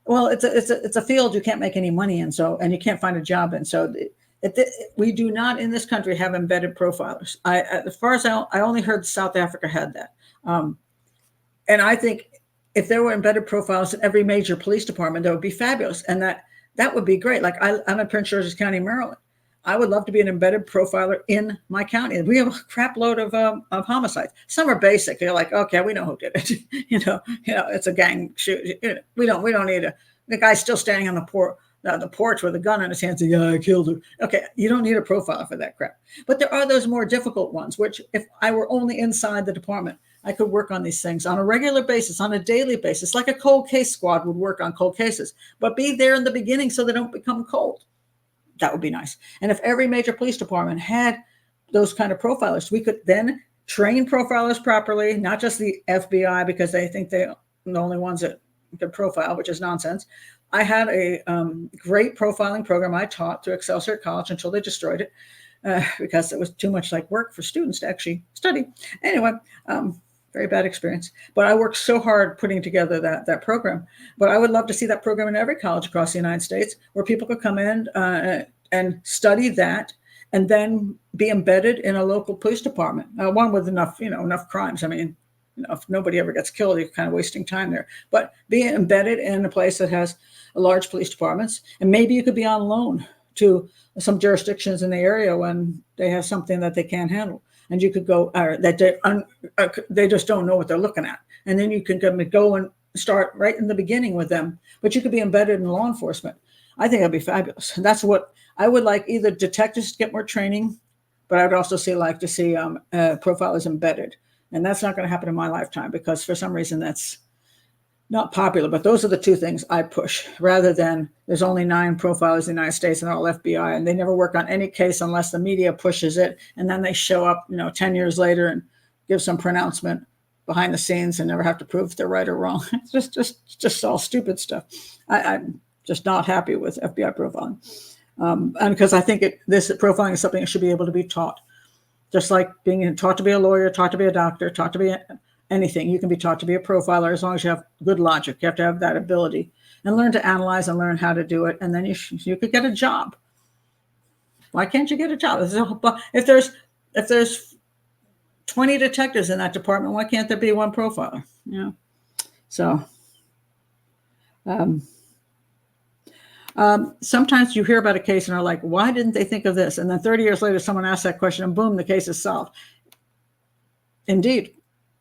Well, it's a field you can't make any money in, and you can't find a job in. So we do not in this country have embedded profilers. As far as I only heard South Africa had that. And I think if there were embedded profiles in every major police department, that would be fabulous. And that would be great. Like I'm in Prince George's County, Maryland. I would love to be an embedded profiler in my county. We have a crap load of homicides. Some are basic. They're like, okay, we know who did it. It's a gang shoot. We don't need the guy's still standing on the porch with a gun in his hand saying, yeah, I killed her. Okay, you don't need a profiler for that crap. But there are those more difficult ones, which if I were only inside the department, I could work on these things on a regular basis, on a daily basis, like a cold case squad would work on cold cases, but be there in the beginning so they don't become cold. That would be nice. And if every major police department had those kind of profilers, we could then train profilers properly, not just the FBI, because they think they're the only ones that can profile, which is nonsense. I had a great profiling program I taught through Excelsior College until they destroyed it because it was too much like work for students to actually study. Anyway, very bad experience. But I worked so hard putting together that program. But I would love to see that program in every college across the United States where people could come in and study that and then be embedded in a local police department. One with enough crimes. I mean, if nobody ever gets killed, you're kind of wasting time there. But being embedded in a place that has large police departments, and maybe you could be on loan to some jurisdictions in the area when they have something that they can't handle, and you could go that they just don't know what they're looking at, and then you can go and start right in the beginning with them. But you could be embedded in law enforcement. I think that'd be fabulous. And that's what I would like. Either detectives to get more training, but I would also like to see profilers embedded. And that's not going to happen in my lifetime because for some reason that's not popular. But those are the two things I push rather than there's only 9 profilers in the United States and they're all FBI and they never work on any case unless the media pushes it. And then they show up, 10 years later and give some pronouncement behind the scenes and never have to prove if they're right or wrong. It's just all stupid stuff. I'm just not happy with FBI profiling. And because I think this profiling is something that should be able to be taught. Just like being taught to be a lawyer, taught to be a doctor, taught to be anything. You can be taught to be a profiler as long as you have good logic. You have to have that ability and learn to analyze and learn how to do it. And then you could get a job. Why can't you get a job? If there's 20 detectives in that department, why can't there be one profiler? So sometimes you hear about a case and are like, why didn't they think of this? And then 30 years later, someone asks that question and boom, the case is solved. Indeed.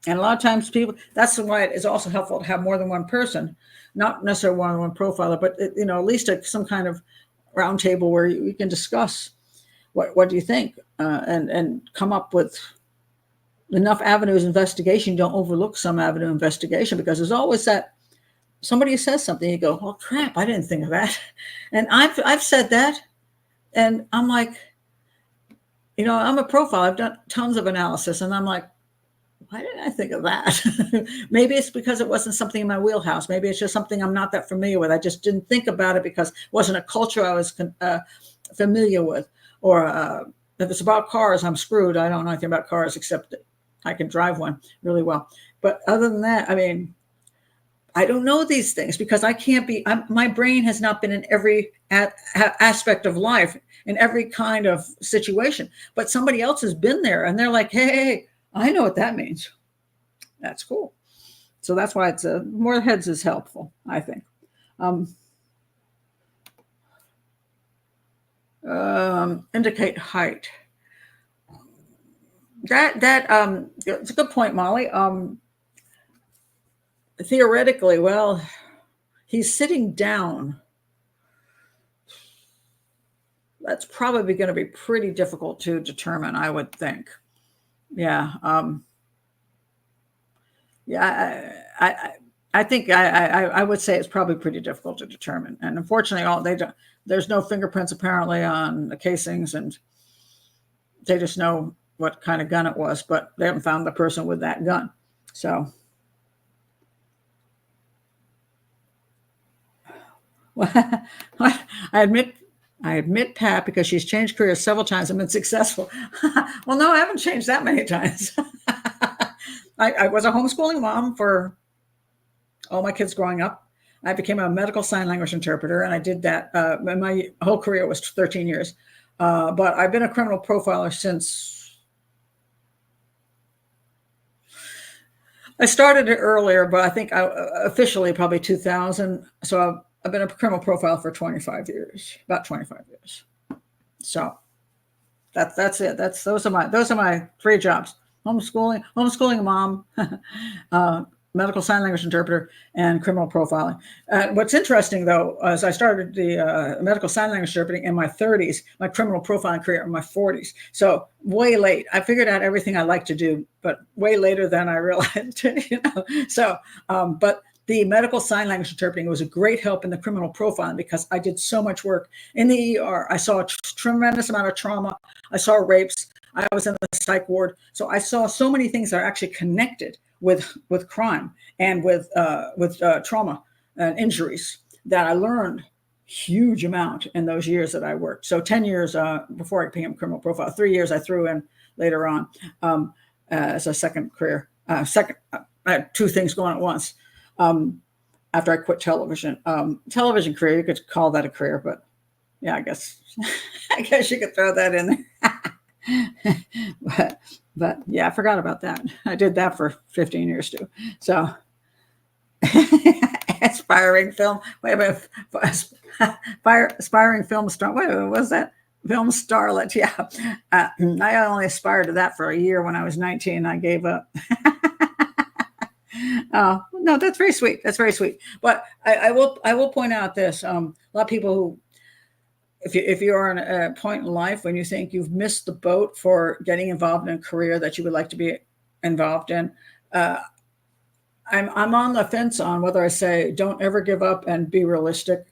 And a lot of times that's why it is also helpful to have more than one person, not necessarily one profiler, but at least some kind of round table where you can discuss what do you think and come up with enough avenues of investigation. Don't overlook some avenue of investigation because there's always that somebody says something, you go, oh crap, I didn't think of that. And I've said that. And I'm like, I'm a profile. I've done tons of analysis. And I'm like, why didn't I think of that? Maybe it's because it wasn't something in my wheelhouse. Maybe it's just something I'm not that familiar with. I just didn't think about it because it wasn't a culture I was familiar with. Or if it's about cars, I'm screwed. I don't know anything about cars except that I can drive one really well. But other than that, I don't know these things because I can't be, my brain has not been in every aspect of life, in every kind of situation, but somebody else has been there and they're like, hey, I know what that means. That's cool. So that's why it's more heads is helpful, I think. Indicate height. It's a good point, Molly. Theoretically, well, he's sitting down. That's probably going to be pretty difficult to determine, I would think. Yeah. I think I would say it's probably pretty difficult to determine. And unfortunately, there's no fingerprints apparently on the casings, and they just know what kind of gun it was, but they haven't found the person with that gun. So. I admit Pat because she's changed careers several times and been successful. Well, no, I haven't changed that many times. I was a homeschooling mom for all my kids growing up. I became a medical sign language interpreter, and I did that. My whole career was 13 years. But I've been a criminal profiler since I started it earlier, but I think officially probably 2000. So I've been a criminal profile for 25 years, about 25 years. So that's it. Those are my 3 jobs: homeschooling a mom, medical sign language interpreter and criminal profiling. What's interesting, though, is I started the medical sign language interpreting in my 30s, my criminal profiling career in my 40s. So way late. I figured out everything I like to do, but way later than I realized. So, but the medical sign language interpreting was a great help in the criminal profiling because I did so much work in the ER. I saw a tremendous amount of trauma. I saw rapes. I was in the psych ward. So I saw so many things that are actually connected with crime and with trauma and injuries that I learned huge amount in those years that I worked. So 10 years before I became a criminal profile, 3 years I threw in later on as a second career. I had two things going at once. After I quit television, television career, you could call that a career, but yeah, I guess you could throw that in there. but yeah, I forgot about that. I did that for 15 years too. So aspiring film. Wait a minute. Aspiring film star. Wait a minute. What was that? Film starlet. Yeah. I only aspired to that for a year when I was 19. I gave up. Oh, no, that's very sweet. That's very sweet. But I will point out this. A lot of people who, if you are at a point in life when you think you've missed the boat for getting involved in a career that you would like to be involved in, I'm on the fence on whether I say don't ever give up and be realistic.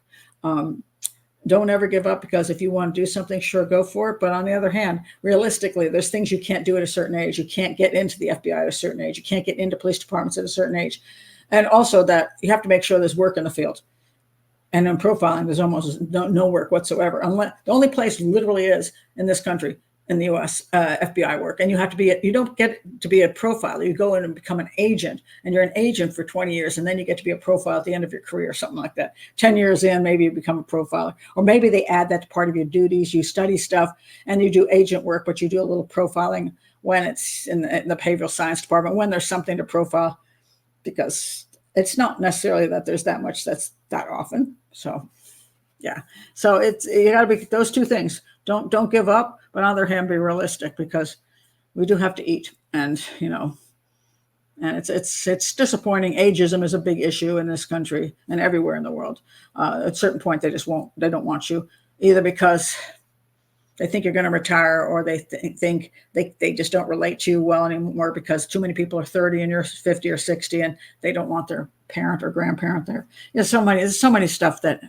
Don't ever give up, because if you want to do something, sure, go for it. But on the other hand, realistically, there's things you can't do at a certain age. You can't get into the FBI at a certain age. You can't get into police departments at a certain age. And also that you have to make sure there's work in the field. And in profiling, there's almost no work whatsoever. Unless the only place literally is in this country, in the US, FBI work. And you have to be, you don't get to be a profiler. You go in and become an agent, and you're an agent for 20 years. And then you get to be a profiler at the end of your career, something like that. 10 years in, maybe you become a profiler, or maybe they add that to part of your duties. You study stuff and you do agent work, but you do a little profiling when it's in the behavioral science department, when there's something to profile, because it's not necessarily that there's that much that's that often. So yeah. So you got to be those two things. Don't give up, but on the other hand, be realistic, because we do have to eat, and and it's disappointing. Ageism is a big issue in this country and everywhere in the world. At a certain point, they don't want you, either because they think you're going to retire, or they think they just don't relate to you well anymore because too many people are 30 and you're 50 or 60, and they don't want their parent or grandparent there. There's so many stuff that,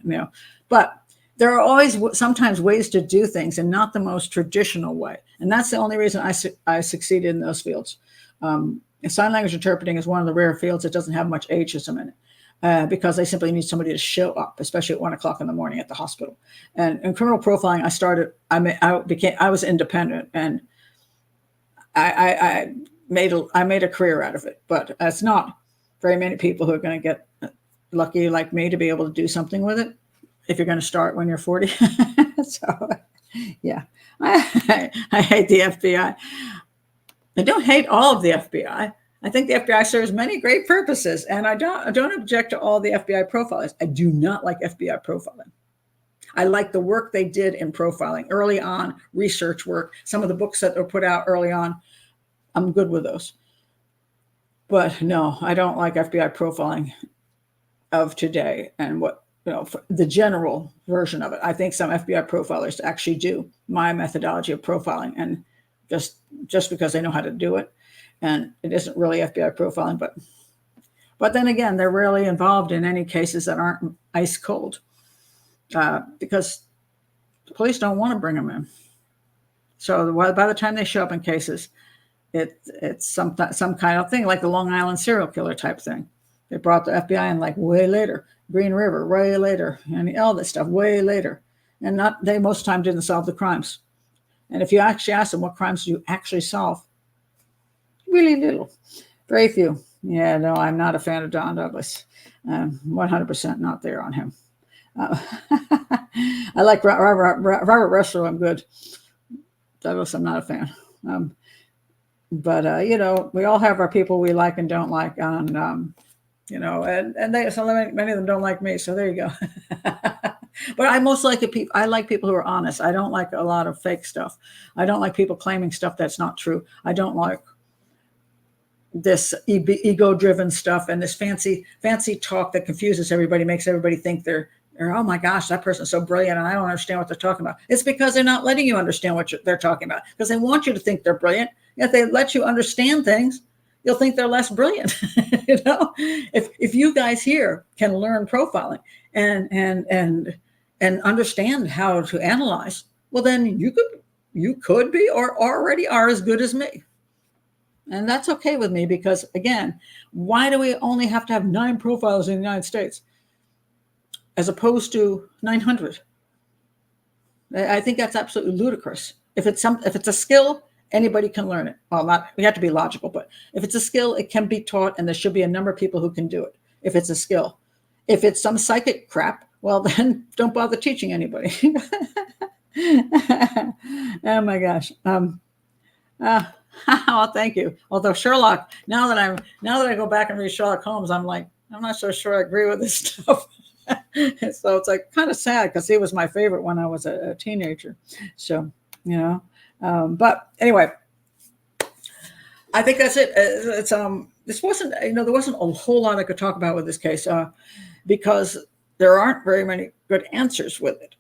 but there are always sometimes ways to do things, and not the most traditional way. And that's the only reason I succeeded in those fields. Sign language interpreting is one of the rare fields that doesn't have much ageism in it, because they simply need somebody to show up, especially at 1 o'clock in the morning at the hospital. And in criminal profiling, I was independent, and I made a career out of it. But it's not very many people who are going to get lucky like me to be able to do something with it, if you're going to start when you're 40. So, yeah, I hate the FBI. I don't hate all of the FBI. I think the FBI serves many great purposes, and I don't object to all the FBI profilers. I do not like FBI profiling. I like the work they did in profiling early on, research work, some of the books that were put out early on. I'm good with those. But no, I don't like FBI profiling of today and the general version of it. I think some FBI profilers actually do my methodology of profiling, and just because they know how to do it, and it isn't really FBI profiling. But then again, they're rarely involved in any cases that aren't ice cold, because the police don't want to bring them in. So by the time they show up in cases, it's some kind of thing, like the Long Island serial killer type thing. They brought the FBI in like way later, Green River way later, and all this stuff way later, and they most of the time didn't solve the crimes. And if you actually ask them what crimes do you actually solve, really little, very few. Yeah, no, I'm not a fan of Don Douglas. 100% not there on him. I like Robert Russell. I'm good. Douglas, I'm not a fan. But we all have our people we like and don't like on, and many of them don't like me. So there you go. But I most like I like people who are honest. I don't like a lot of fake stuff. I don't like people claiming stuff that's not true. I don't like this ego-driven stuff and this fancy talk that confuses everybody, makes everybody think they're oh my gosh, that person's so brilliant and I don't understand what they're talking about. It's because they're not letting you understand what they're talking about, because they want you to think they're brilliant. If they let you understand things, you'll think they're less brilliant. If you guys here can learn profiling and understand how to analyze, well, then you could be or already are as good as me. And that's okay with me, because again, why do we only have to have 9 profiles in the United States as opposed to 900? I think that's absolutely ludicrous. If it's a skill, anybody can learn it. Well, we have to be logical, but if it's a skill, it can be taught, and there should be a number of people who can do it. If it's a skill, if it's some psychic crap, well, then don't bother teaching anybody. Oh my gosh. Well, thank you. Although Sherlock, now that I go back and read Sherlock Holmes, I'm like, I'm not so sure I agree with this stuff. So it's like kind of sad, because he was my favorite when I was a teenager. So, but anyway, I think that's it. This wasn't, there wasn't a whole lot I could talk about with this case, because there aren't very many good answers with it.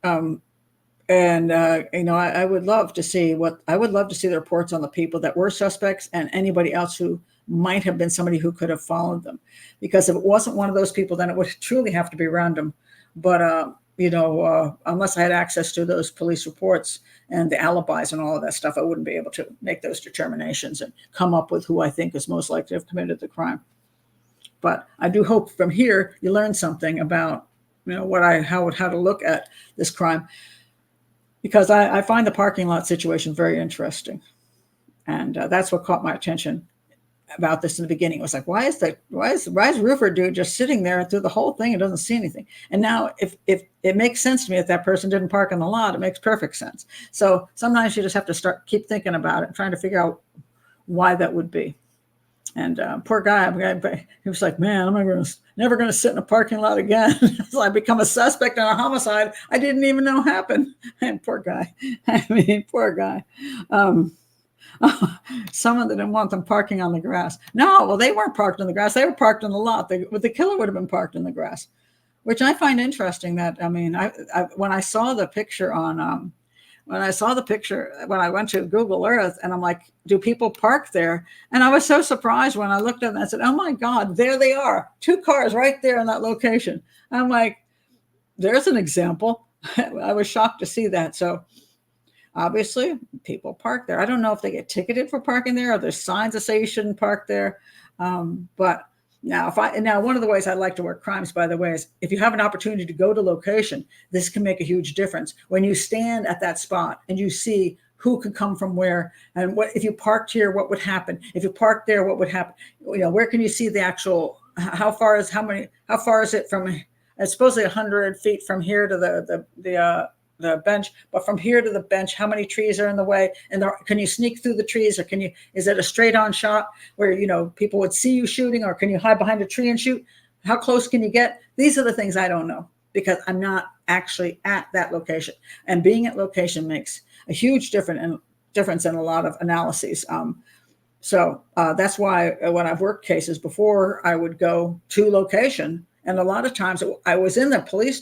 I would love to see the reports on the people that were suspects and anybody else who might have been somebody who could have followed them. Because if it wasn't one of those people, then it would truly have to be random. But, unless I had access to those police reports and the alibis and all of that stuff, I wouldn't be able to make those determinations and come up with who I think is most likely to have committed the crime. But I do hope from here you learn something about, how to look at this crime. Because I find the parking lot situation very interesting. And that's what caught my attention about this in the beginning. It was like, why is roofer dude just sitting there through the whole thing and doesn't see anything? And now if it makes sense to me, if that person didn't park in the lot, it makes perfect sense. So sometimes you just have to keep thinking about it and trying to figure out why that would be. And poor guy, he was like, man, I'm never going to sit in a parking lot again. So I become a suspect in a homicide I didn't even know happened. And poor guy. Poor guy. Someone that didn't want them parking on the grass. No, well, they weren't parked on the grass. They were parked on the lot. The killer would have been parked in the grass, which I find interesting. That when I saw the picture when I went to Google Earth, and I'm like, do people park there? And I was so surprised when I looked at them and said, oh my God, there they are. 2 cars right there in that location. I'm like, there's an example. I was shocked to see that. So obviously people park there. I don't know if they get ticketed for parking there, or there's signs that say you shouldn't park there. But now, one of the ways I like to work crimes, by the way, is if you have an opportunity to go to location, this can make a huge difference. When you stand at that spot and you see who could come from where, and what if you parked here, what would happen? If you parked there, what would happen? Where can you see the actual? How far is it from? It's supposedly 100 feet from here to the bench, but from here to the bench, how many trees are in the way? And can you sneak through the trees, or is it a straight on shot where, people would see you shooting, or can you hide behind a tree and shoot? How close can you get? These are the things I don't know, because I'm not actually at that location, and being at location makes a huge difference in a lot of analyses. So that's why when I've worked cases before, I would go to location, and a lot of times I was in the police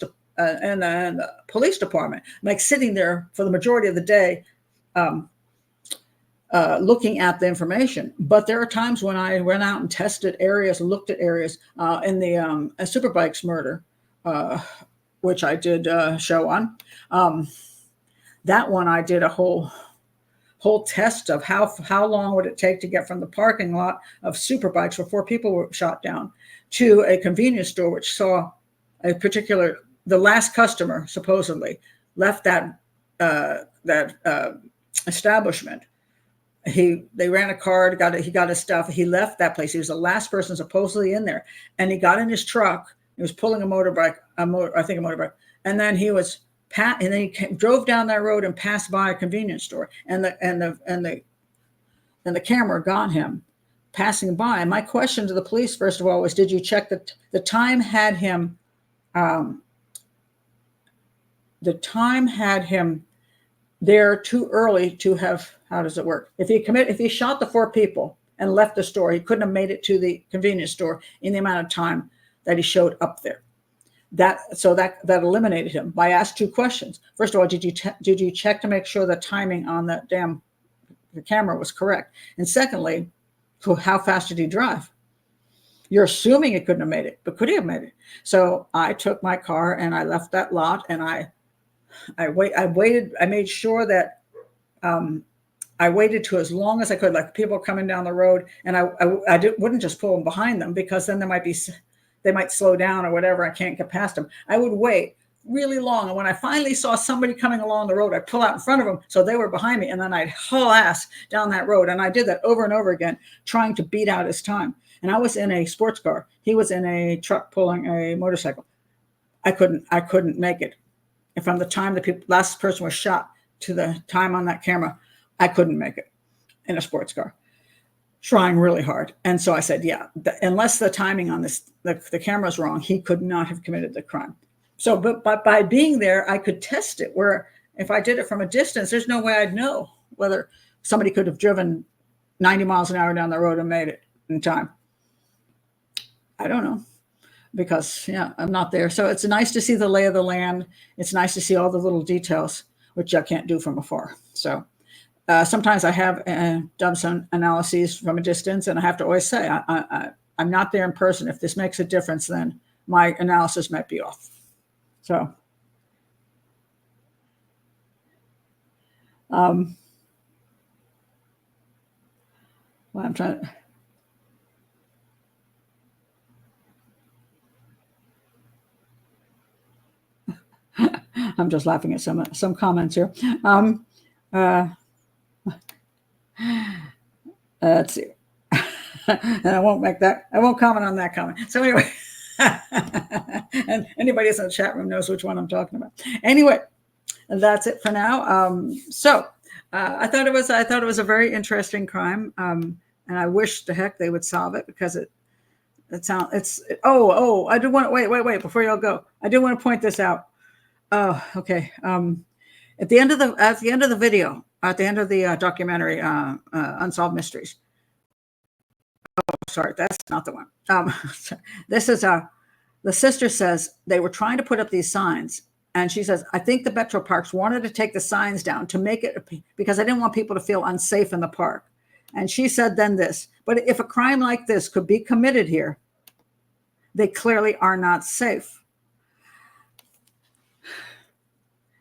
department, like sitting there for the majority of the day, looking at the information. But there are times when I went out and tested areas, looked at areas in the Superbikes murder, which I did a show on. That one I did a whole test of how long would it take to get from the parking lot of Superbikes where 4 people were shot down to a convenience store, which saw the last customer supposedly left that establishment. They ran a card, he got his stuff. He left that place. He was the last person supposedly in there, and he got in his truck. He was pulling a motorbike, and then he was and then he drove down that road and passed by a convenience store, and the camera got him passing by. And my question to the police, first of all, was, did you check the time had him? The time had him there too early to have. How does it work? If he shot the 4 people and left the store. He couldn't have made it to the convenience store in the amount of time that he showed up there. That eliminated him. I asked 2 questions. First of all, did you check to make sure the timing on that the camera was correct? And secondly, how fast did he drive? You're assuming he couldn't have made it, but could he have made it? So I took my car and I left that lot, and I waited. I made sure that I waited to as long as I could, like people coming down the road, and I wouldn't just pull them behind them, because then they might slow down or whatever. I can't get past them. I would wait really long. And when I finally saw somebody coming along the road, I'd pull out in front of them so they were behind me, and then I'd haul ass down that road. And I did that over and over again, trying to beat out his time. And I was in a sports car. He was in a truck pulling a motorcycle. I couldn't make it. And from the time the last person was shot to the time on that camera, I couldn't make it in a sports car, trying really hard. And so I said, yeah, unless the timing on this, the camera's wrong, he could not have committed the crime. So, but by being there, I could test it, where if I did it from a distance, there's no way I'd know whether somebody could have driven 90 miles an hour down the road and made it in time. I don't know, because I'm not there. So it's nice to see the lay of the land. It's nice to see all the little details, which I can't do from afar. So sometimes I have done some analyses from a distance, and I have to always say, I'm not there in person. If this makes a difference, then my analysis might be off. So well, I'm trying to... I'm just laughing at some comments here. Let's see. And I won't comment on that comment. So anyway, and anybody that's in the chat room knows which one I'm talking about. Anyway, that's it for now. So I thought it was a very interesting crime, and I wish the heck they would solve it, because I do want to wait before y'all go. I do want to point this out. Oh, okay. At the end of the video, at the end of the documentary, Unsolved Mysteries. Oh, sorry, that's not the one. This is the sister says they were trying to put up these signs, and she says, I think the Metroparks wanted to take the signs down to make it, because I didn't want people to feel unsafe in the park. And she said then this, but if a crime like this could be committed here, they clearly are not safe.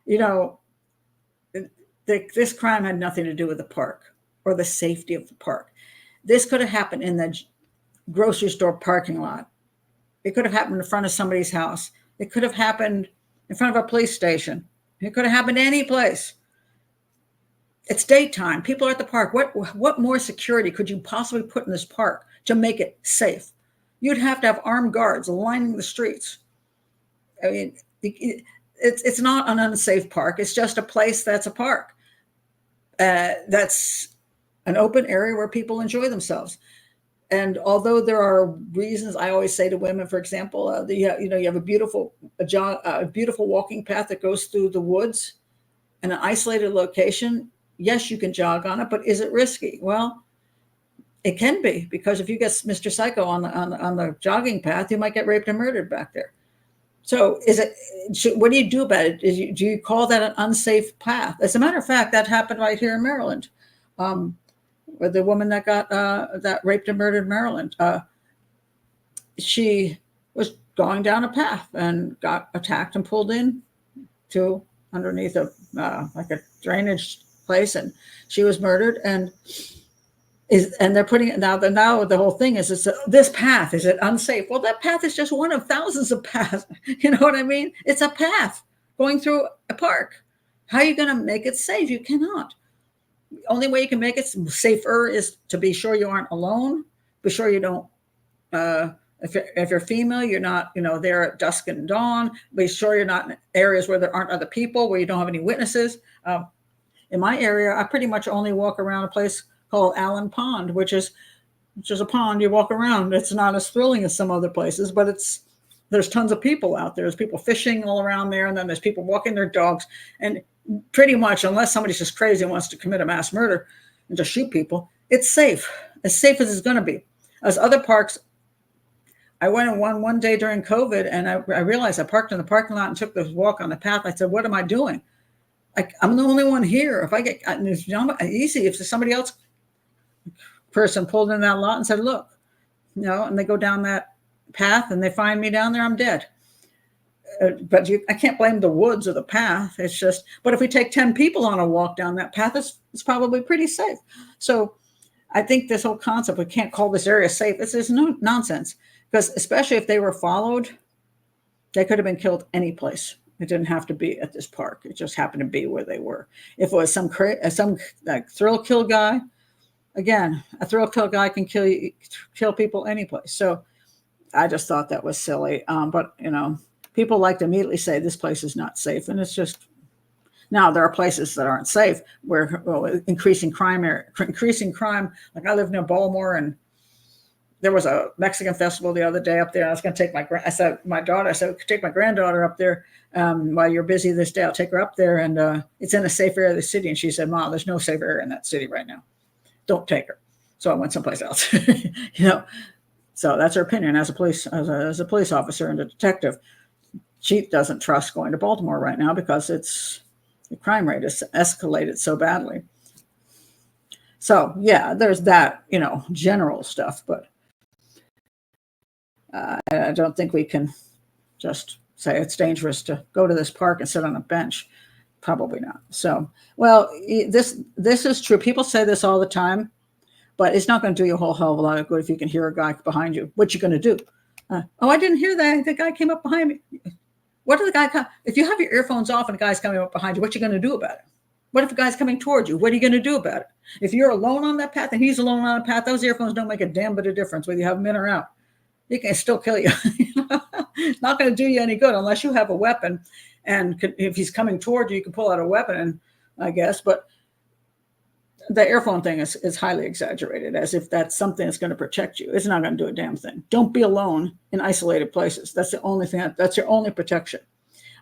You know, this crime had nothing to do with the park or the safety of the park. This could have happened in the grocery store parking lot. It could have happened in front of somebody's house. It could have happened in front of a police station. It could have happened any place. It's daytime. People are at the park. What more security could you possibly put in this park to make it safe? You'd have to have armed guards lining the streets. I mean, it's not an unsafe park. It's just a place that's a park. That's an open area where people enjoy themselves. And although there are reasons, I always say to women, for example, you have a beautiful walking path that goes through the woods in an isolated location. Yes, you can jog on it, but is it risky? Well, it can be, because if you get Mr. Psycho on the jogging path, you might get raped and murdered back there. So what do you do about it? Do you call that an unsafe path? As a matter of fact, that happened right here in Maryland. With the woman that got that raped and murdered in Maryland. She was going down a path and got attacked and pulled in to underneath like a drainage place, and she was murdered. And they're putting it now. The whole thing is this path, is it unsafe? Well, that path is just one of thousands of paths. You know what I mean? It's a path going through a park. How are you going to make it safe? You cannot. The only way you can make it safer is to be sure you aren't alone. Be sure you don't. If you're female, you're not, there at dusk and dawn. Be sure you're not in areas where there aren't other people, where you don't have any witnesses. In my area, I pretty much only walk around a place called Allen Pond, which is a pond you walk around. It's not as thrilling as some other places, but there's tons of people out there. There's people fishing all around there, and then there's people walking their dogs. And pretty much, unless somebody's just crazy and wants to commit a mass murder and just shoot people, it's safe as it's going to be. As other parks, I went in one day during COVID, and I realized I parked in the parking lot and took this walk on the path. I said, "What am I doing? I'm the only one here. If I get, it's easy if somebody else person pulled in that lot and said, look, and they go down that path and they find me down there, I'm dead. But I can't blame the woods or the path. It's just, but if we take 10 people on a walk down that path, it's probably pretty safe. So I think this whole concept, we can't call this area safe. It's no nonsense, because especially if they were followed, they could have been killed any place. It didn't have to be at this park. It just happened to be where they were. If it was some like thrill kill guy, again, a thrill kill guy can kill people any place. So I just thought that was silly. But people like to immediately say this place is not safe, and it's just. Now there are places that aren't safe where increasing crime. Like I live near Baltimore, and there was a Mexican festival the other day up there. I was going to take I said take my granddaughter up there while you're busy this day. I'll take her up there, and it's in a safe area of the city. And she said, "Mom, there's no safe area in that city right now. Don't take her." So I went someplace else. So that's her opinion as a police officer and a detective. She doesn't trust going to Baltimore right now because the crime rate has escalated so badly. So yeah, there's that, general stuff, but I don't think we can just say it's dangerous to go to this park and sit on a bench. Probably not. So, well, this is true. People say this all the time, but it's not going to do you a whole hell of a lot of good if you can hear a guy behind you. What you going to do? Oh, I didn't hear that. The guy came up behind me. What if the guy if you have your earphones off and the guy's coming up behind you, what you going to do about it? What if the guy's coming towards you? What are you going to do about it? If you're alone on that path and he's alone on the path, those earphones don't make a damn bit of difference whether you have them in or out. He can still kill you. It's not going to do you any good unless you have a weapon. And if he's coming toward you, you can pull out a weapon, I guess. But the earphone thing is highly exaggerated, as if that's something that's going to protect you. It's not going to do a damn thing. Don't be alone in isolated places. That's the only thing. That's your only protection.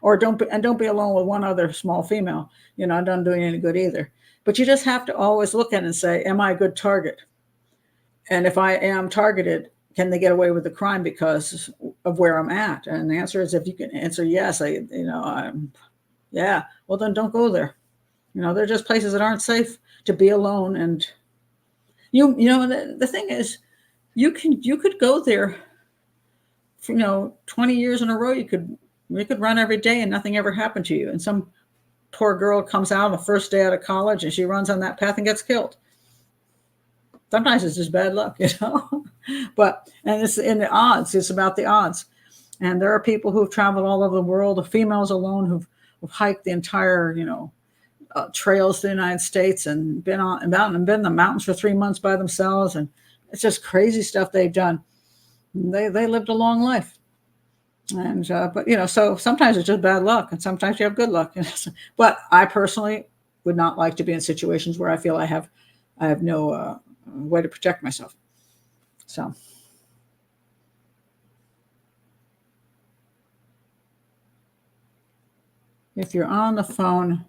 Or don't be alone with one other small female. Not doing any good either. But you just have to always look at it and say, am I a good target? And if I am targeted, can they get away with the crime because of where I'm at? And the answer is, if you can answer yes, yeah, well then don't go there. They're just places that aren't safe to be alone. And the thing is, you could go there for 20 years in a row. You could run every day and nothing ever happened to you. And some poor girl comes out on the first day out of college and she runs on that path and gets killed. Sometimes it's just bad luck, but, and it's in the odds, it's about the odds. And there are people who've traveled all over the world, the females alone who've hiked the entire, trails to the United States and been in the mountains for 3 months by themselves. And it's just crazy stuff they've done. They lived a long life. And, but, so sometimes it's just bad luck and sometimes you have good luck. But I personally would not like to be in situations where I feel I have no, way to protect myself. So if you're on the phone,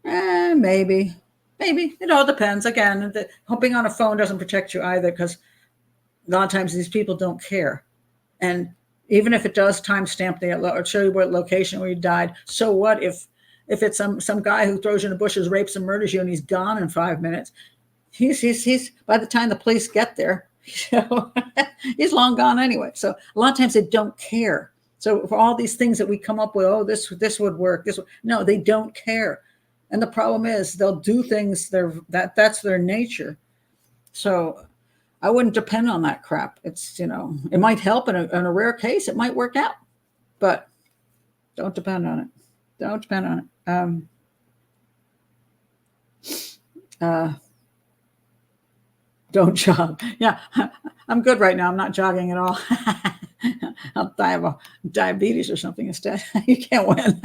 maybe it all depends. Again, hoping on a phone doesn't protect you either, because a lot of times these people don't care. And even if it does timestamp or show you what location where you died, so what if it's some guy who throws you in the bushes, rapes and murders you, and he's gone in 5 minutes? He's by the time the police get there, he's long gone anyway. So a lot of times they don't care. So for all these things that we come up with, oh, this would work. No, they don't care. And the problem is they'll do things that's their nature. So I wouldn't depend on that crap. It's, it might help in a rare case. It might work out, but don't depend on it. Don't depend on it. Don't jog. Yeah, I'm good right now. I'm not jogging at all. I'll die of diabetes or something instead. You can't win.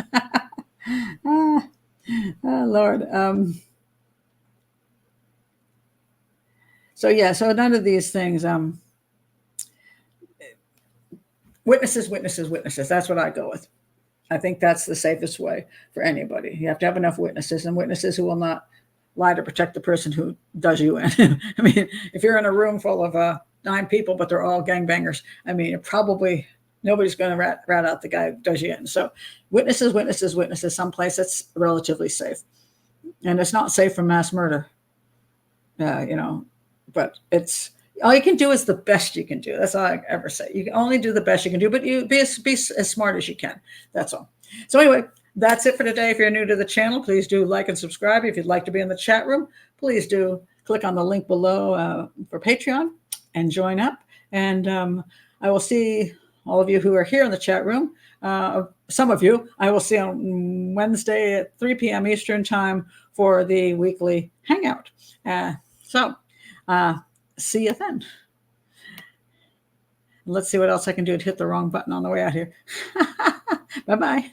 Oh, Lord. So none of these things. Witnesses. That's what I go with. I think that's the safest way for anybody. You have to have enough witnesses, and witnesses who will not lie to protect the person who does you in. I mean, if you're in a room full of 9 people, but they're all gangbangers, I mean, probably nobody's going to rat out the guy who does you in. So witnesses, someplace that's relatively safe. And it's not safe from mass murder, but it's all you can do is the best you can do. That's all I ever say. You can only do the best you can do, but you be as smart as you can. That's all. So anyway, that's it for today. If you're new to the channel, please do like and subscribe. If you'd like to be in the chat room, please do click on the link below for Patreon and join up. And I will see all of you who are here in the chat room. Some of you I will see on Wednesday at 3 p.m. Eastern time for the weekly hangout. See you then. Let's see what else I can do to hit the wrong button on the way out here. Bye-bye.